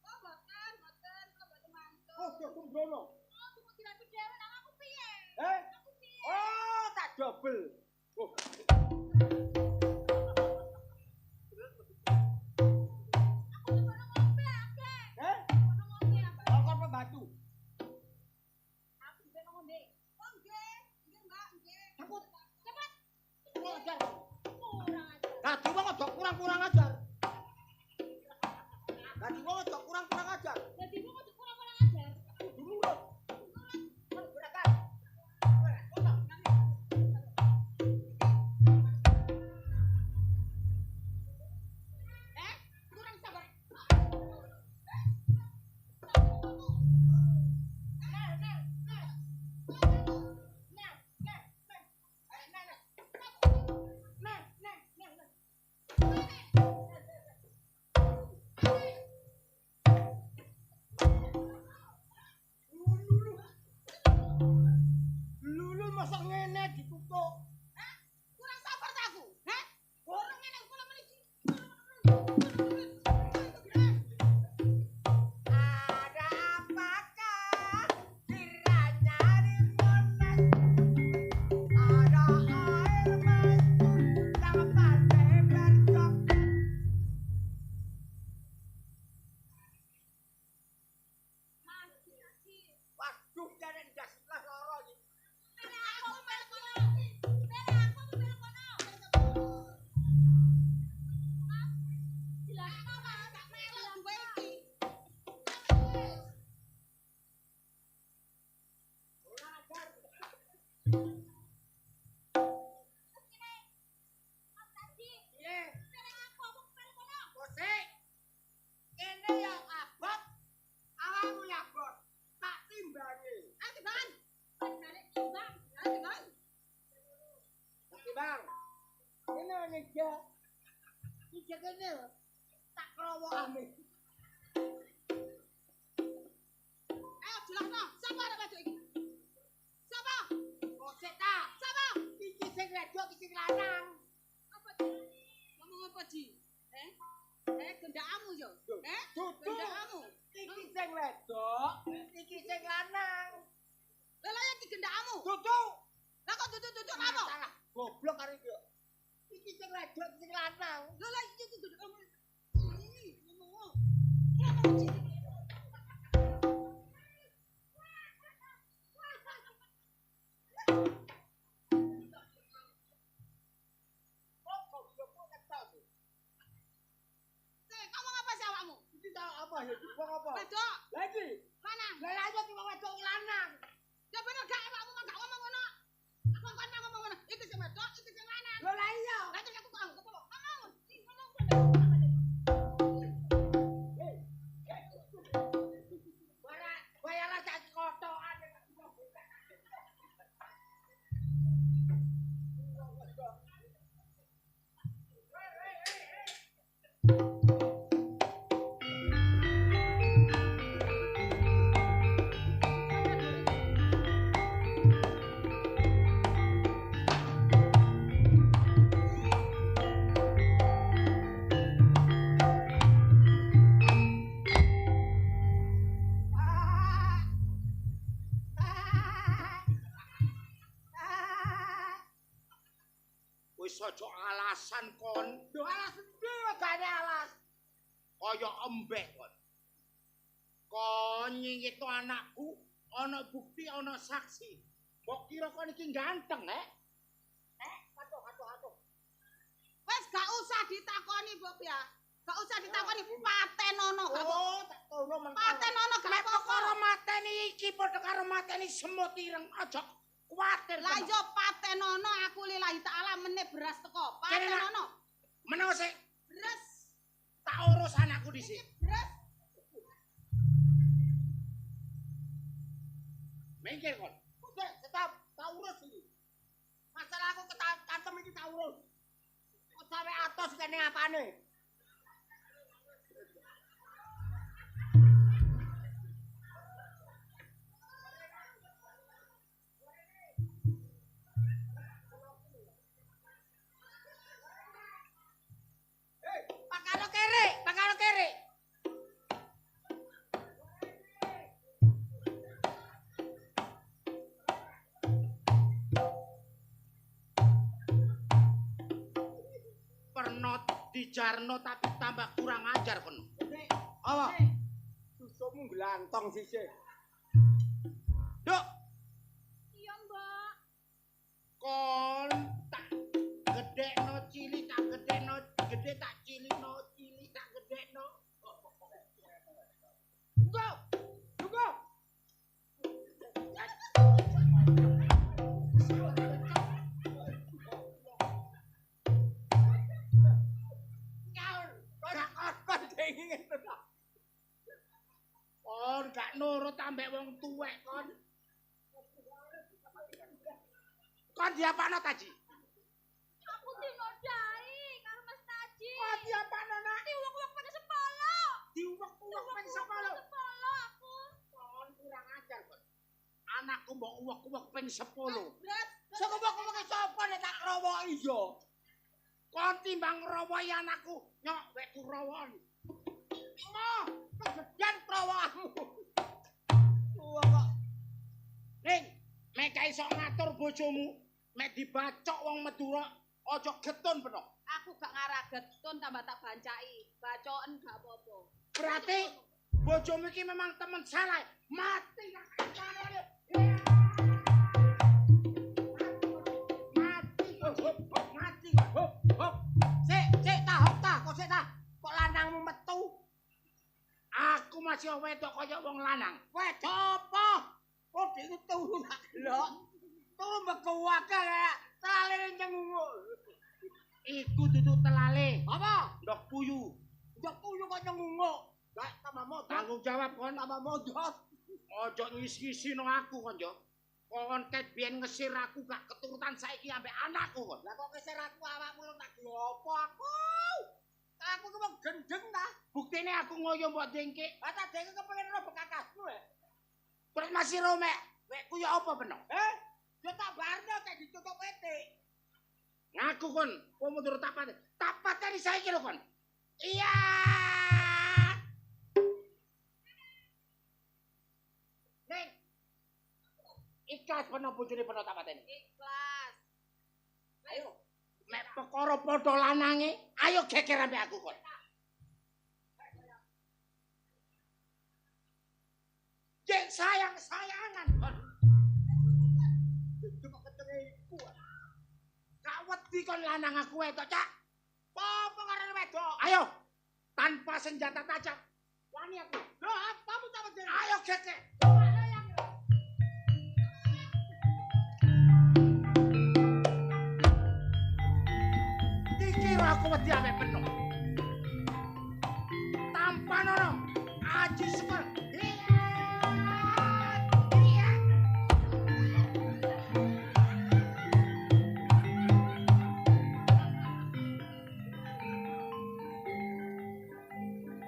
Speaker 4: Oh, mboten kula mboten mantun.
Speaker 3: Oh, sembrono.
Speaker 4: Oh, tuku dirabi dhewe nang aku piye? Aku piye?
Speaker 3: Oh, tak dobel. Oh.
Speaker 4: Aku ngono ngombe akeh. Ngono ngombe apa?
Speaker 3: Kok pembantu?
Speaker 4: Aku juga ngombe. Oh, nggih. Nggih, Mbak, nggih.
Speaker 3: Aku
Speaker 4: Cepet.
Speaker 3: kurang ajar.
Speaker 4: Kurang ajar.
Speaker 3: Dadi wong aja kurang ajar. Dadi wong aja kurang ajar.
Speaker 4: Jadi kok kudu kurang-kurang ajar.
Speaker 3: Nurut.
Speaker 4: Kurang sabar.
Speaker 3: Tak krowokane.
Speaker 4: Ayo jelasno, sapa arek wedok iki? Sapa?
Speaker 3: Kosek ta?
Speaker 4: Sapa?
Speaker 3: Iki sing wedok iki sing lanang.
Speaker 4: Apa jenenge? Ngomong apa, Ji? Gendakmu yo. Gendakmu.
Speaker 3: Iki sing wedok, iki sing lanang.
Speaker 4: Lah lha iki gendakmu.
Speaker 3: Dudu.
Speaker 4: Lah kok duduk-duduk apa?
Speaker 3: Salah. Goblok karo iki. Iki sing wedok, iki sing lanang.
Speaker 4: Lah lha iki gendakmu. Ngomong. Ngomong, Ji.
Speaker 3: Apa ya dibong apa?
Speaker 4: Wedok.
Speaker 3: Lagi.
Speaker 4: Lanang.
Speaker 3: Lah aja ki wedok lanang.
Speaker 4: Ya bener gak awakmu gak ngomong ngono. Wong kan ngomong ngono. Iki sing wedok, iki sing lanang.
Speaker 3: Lah iya.
Speaker 4: Lah terus aku kok ngomong.
Speaker 3: Bayar aja kotokan.
Speaker 2: Wis aja alasan kon.
Speaker 3: Lho alas endi gane alas?
Speaker 2: Kaya embek kon. Kon nyingito anakku, ana bukti, ana saksi. Mbok kira kon iki ganteng,
Speaker 3: Aduh.
Speaker 4: Wes gak usah ditakoni, Bob ya. Gak usah ditakoni patenono gak apa.
Speaker 3: Oh, tak tono men.
Speaker 4: Patenono gak
Speaker 2: Nek
Speaker 4: apa-apa.
Speaker 2: karo mateni iki padha karo mateni semut ireng aja kuwatir.
Speaker 4: Lah yo patenono aku lillahi taala meneh beras teko. Patenono.
Speaker 2: Menawa sik
Speaker 4: Beras.
Speaker 2: tak urus anakku dhisik.
Speaker 4: Beras.
Speaker 2: Mengkir kon.
Speaker 3: Udah, tetap tak urus iki. Masalah aku kantem iki tak urus. Kok sampe atos kene apane?
Speaker 2: Pakaro kere. Pernot dijarno tapi tambah kurang ajar kon.
Speaker 3: Apa? Susukmu glantong sisih.
Speaker 2: Duk,
Speaker 4: Iya, Mbak.
Speaker 2: kon tak gedekno cilik tak gedekno, gede tak cilikno, cilik tak gedekno. Tunggu. Kon gak nurut ambek wong tuwek kon. Kon diapakno Taji?
Speaker 4: Aku dinodai karo Mas Taji.
Speaker 2: Kon diapakno nak?
Speaker 4: Diuwek-uwek pada sepala.
Speaker 2: Diuwek-uwek pen sepalo.
Speaker 4: Sepala aku.
Speaker 2: Kon kurang ajar kon. Anakku mbok uwek-uwek ping 10.
Speaker 4: Beras.
Speaker 3: Sok kok sapa nek tak krowoki yo.
Speaker 2: Kon timbang ngrowohi anakku, nyok wekku rowon. Moh, kegedean krowokanmu.
Speaker 3: Wah kok
Speaker 2: Ning, mek gak iso ngatur bojomu, mek dibacok wong Madura, aja getun peno.
Speaker 4: Aku gak ngarah getun tambah tak bancai. Bacoken gak apa-apa.
Speaker 2: Berarti bojomu iki memang temen salah. Mati kakane. Mati. Hop.
Speaker 3: sik tahop ta, kok sik ta. Kok lanangmu metu?
Speaker 2: Aku masih wedok kaya wong lanang.
Speaker 3: Wedok apa? Kok iki turu tak gelok. Kok mbekuwake kayak telale nyengungu.
Speaker 2: Iku duduk telale.
Speaker 3: Apa?
Speaker 2: Ndok puyu.
Speaker 3: Ndok puyu kok nyengungu. Lah tambah modot.
Speaker 2: Tanggung jawab kon.
Speaker 3: Tambah modot.
Speaker 2: Ojo ngisi-ngisi no aku kon yo. Kon ket biyen ngesir aku gak keturutan saiki ambek anakku kon.
Speaker 3: Lah kok ngesir aku awakmu lu tak diopo aku? Aku ku wong gendeng ta.
Speaker 2: Buktine aku ngoyo mbok dengke.
Speaker 3: Lah tak dengke kepengin ro bekakasmu ya.
Speaker 2: Terus masih romek. Wekku ya apa beno?
Speaker 3: Yo tak barno kayak ditutup petik.
Speaker 2: Ngaku kon, kowe mundur tapat. Tapatane saiki lho kon. Iya. Neng. Ikhlas peno bojone peno tapatane.
Speaker 4: Ikhlas.
Speaker 2: Ayo. Nek perkara padha lanange, ayo geger ambek aku kon. Cek sayang-sayangan kon.
Speaker 3: Cuma ketenge iku.
Speaker 2: Gak wedi kon lanang aku wedok, Cak.
Speaker 3: Apa karene wedok?
Speaker 2: Ayo. Tanpa senjata tajam. Wani aku.
Speaker 3: Loh, kamu tak wedi.
Speaker 2: Ayo geger. Dikira aku wedi ambek peno. Tampan ono. Aji sekol. Iya.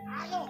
Speaker 2: Ayo.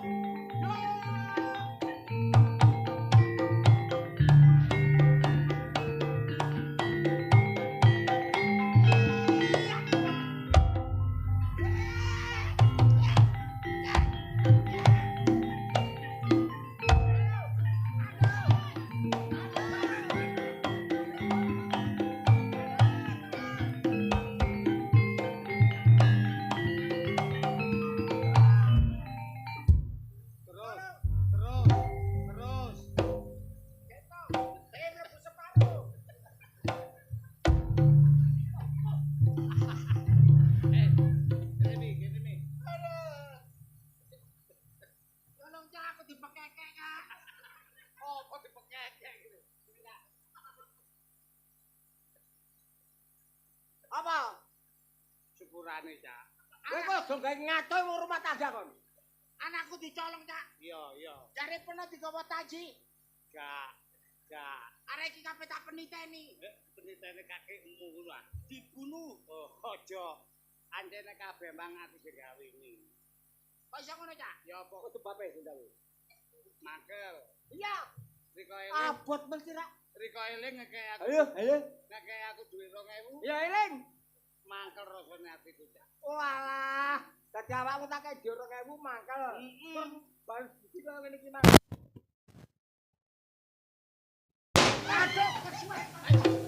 Speaker 3: Terus. Gitu. Saya mlebu separuh.
Speaker 2: Gini.
Speaker 3: Aduh. Tolong cak aku dipekekek Kak. Oh, kok dipekekek gitu. Apa?
Speaker 2: Syukurane, Cak.
Speaker 3: Kowe kok do gawe ngaco wong rumah tangga kon.
Speaker 2: Anakku dicolong, Cak. Iya.
Speaker 3: Jare pernah digawa taji.
Speaker 2: Gak.
Speaker 3: Arek iki kabeh tak peniteni.
Speaker 2: Penitene kakekmu ngono ah. Dibunuh. Oh, aja. Anjene kabeh mangati digawe ini.
Speaker 3: Kok iso ngono, Cak?
Speaker 2: Ya apa kudu bape sing gawe. Makel.
Speaker 3: Iya.
Speaker 2: Riko eling.
Speaker 3: Abot mesti ra.
Speaker 2: Riko eling ngekek aku.
Speaker 3: Ayo.
Speaker 2: Ngekek aku duit 2000.
Speaker 3: Ya eling.
Speaker 2: Mangkel rasane atiku, Cak.
Speaker 3: Walah, dadi awakmu tak kei 2000 mangkel. Bal iki kok ngene iki, Mas.
Speaker 2: Aduh, kesuwen.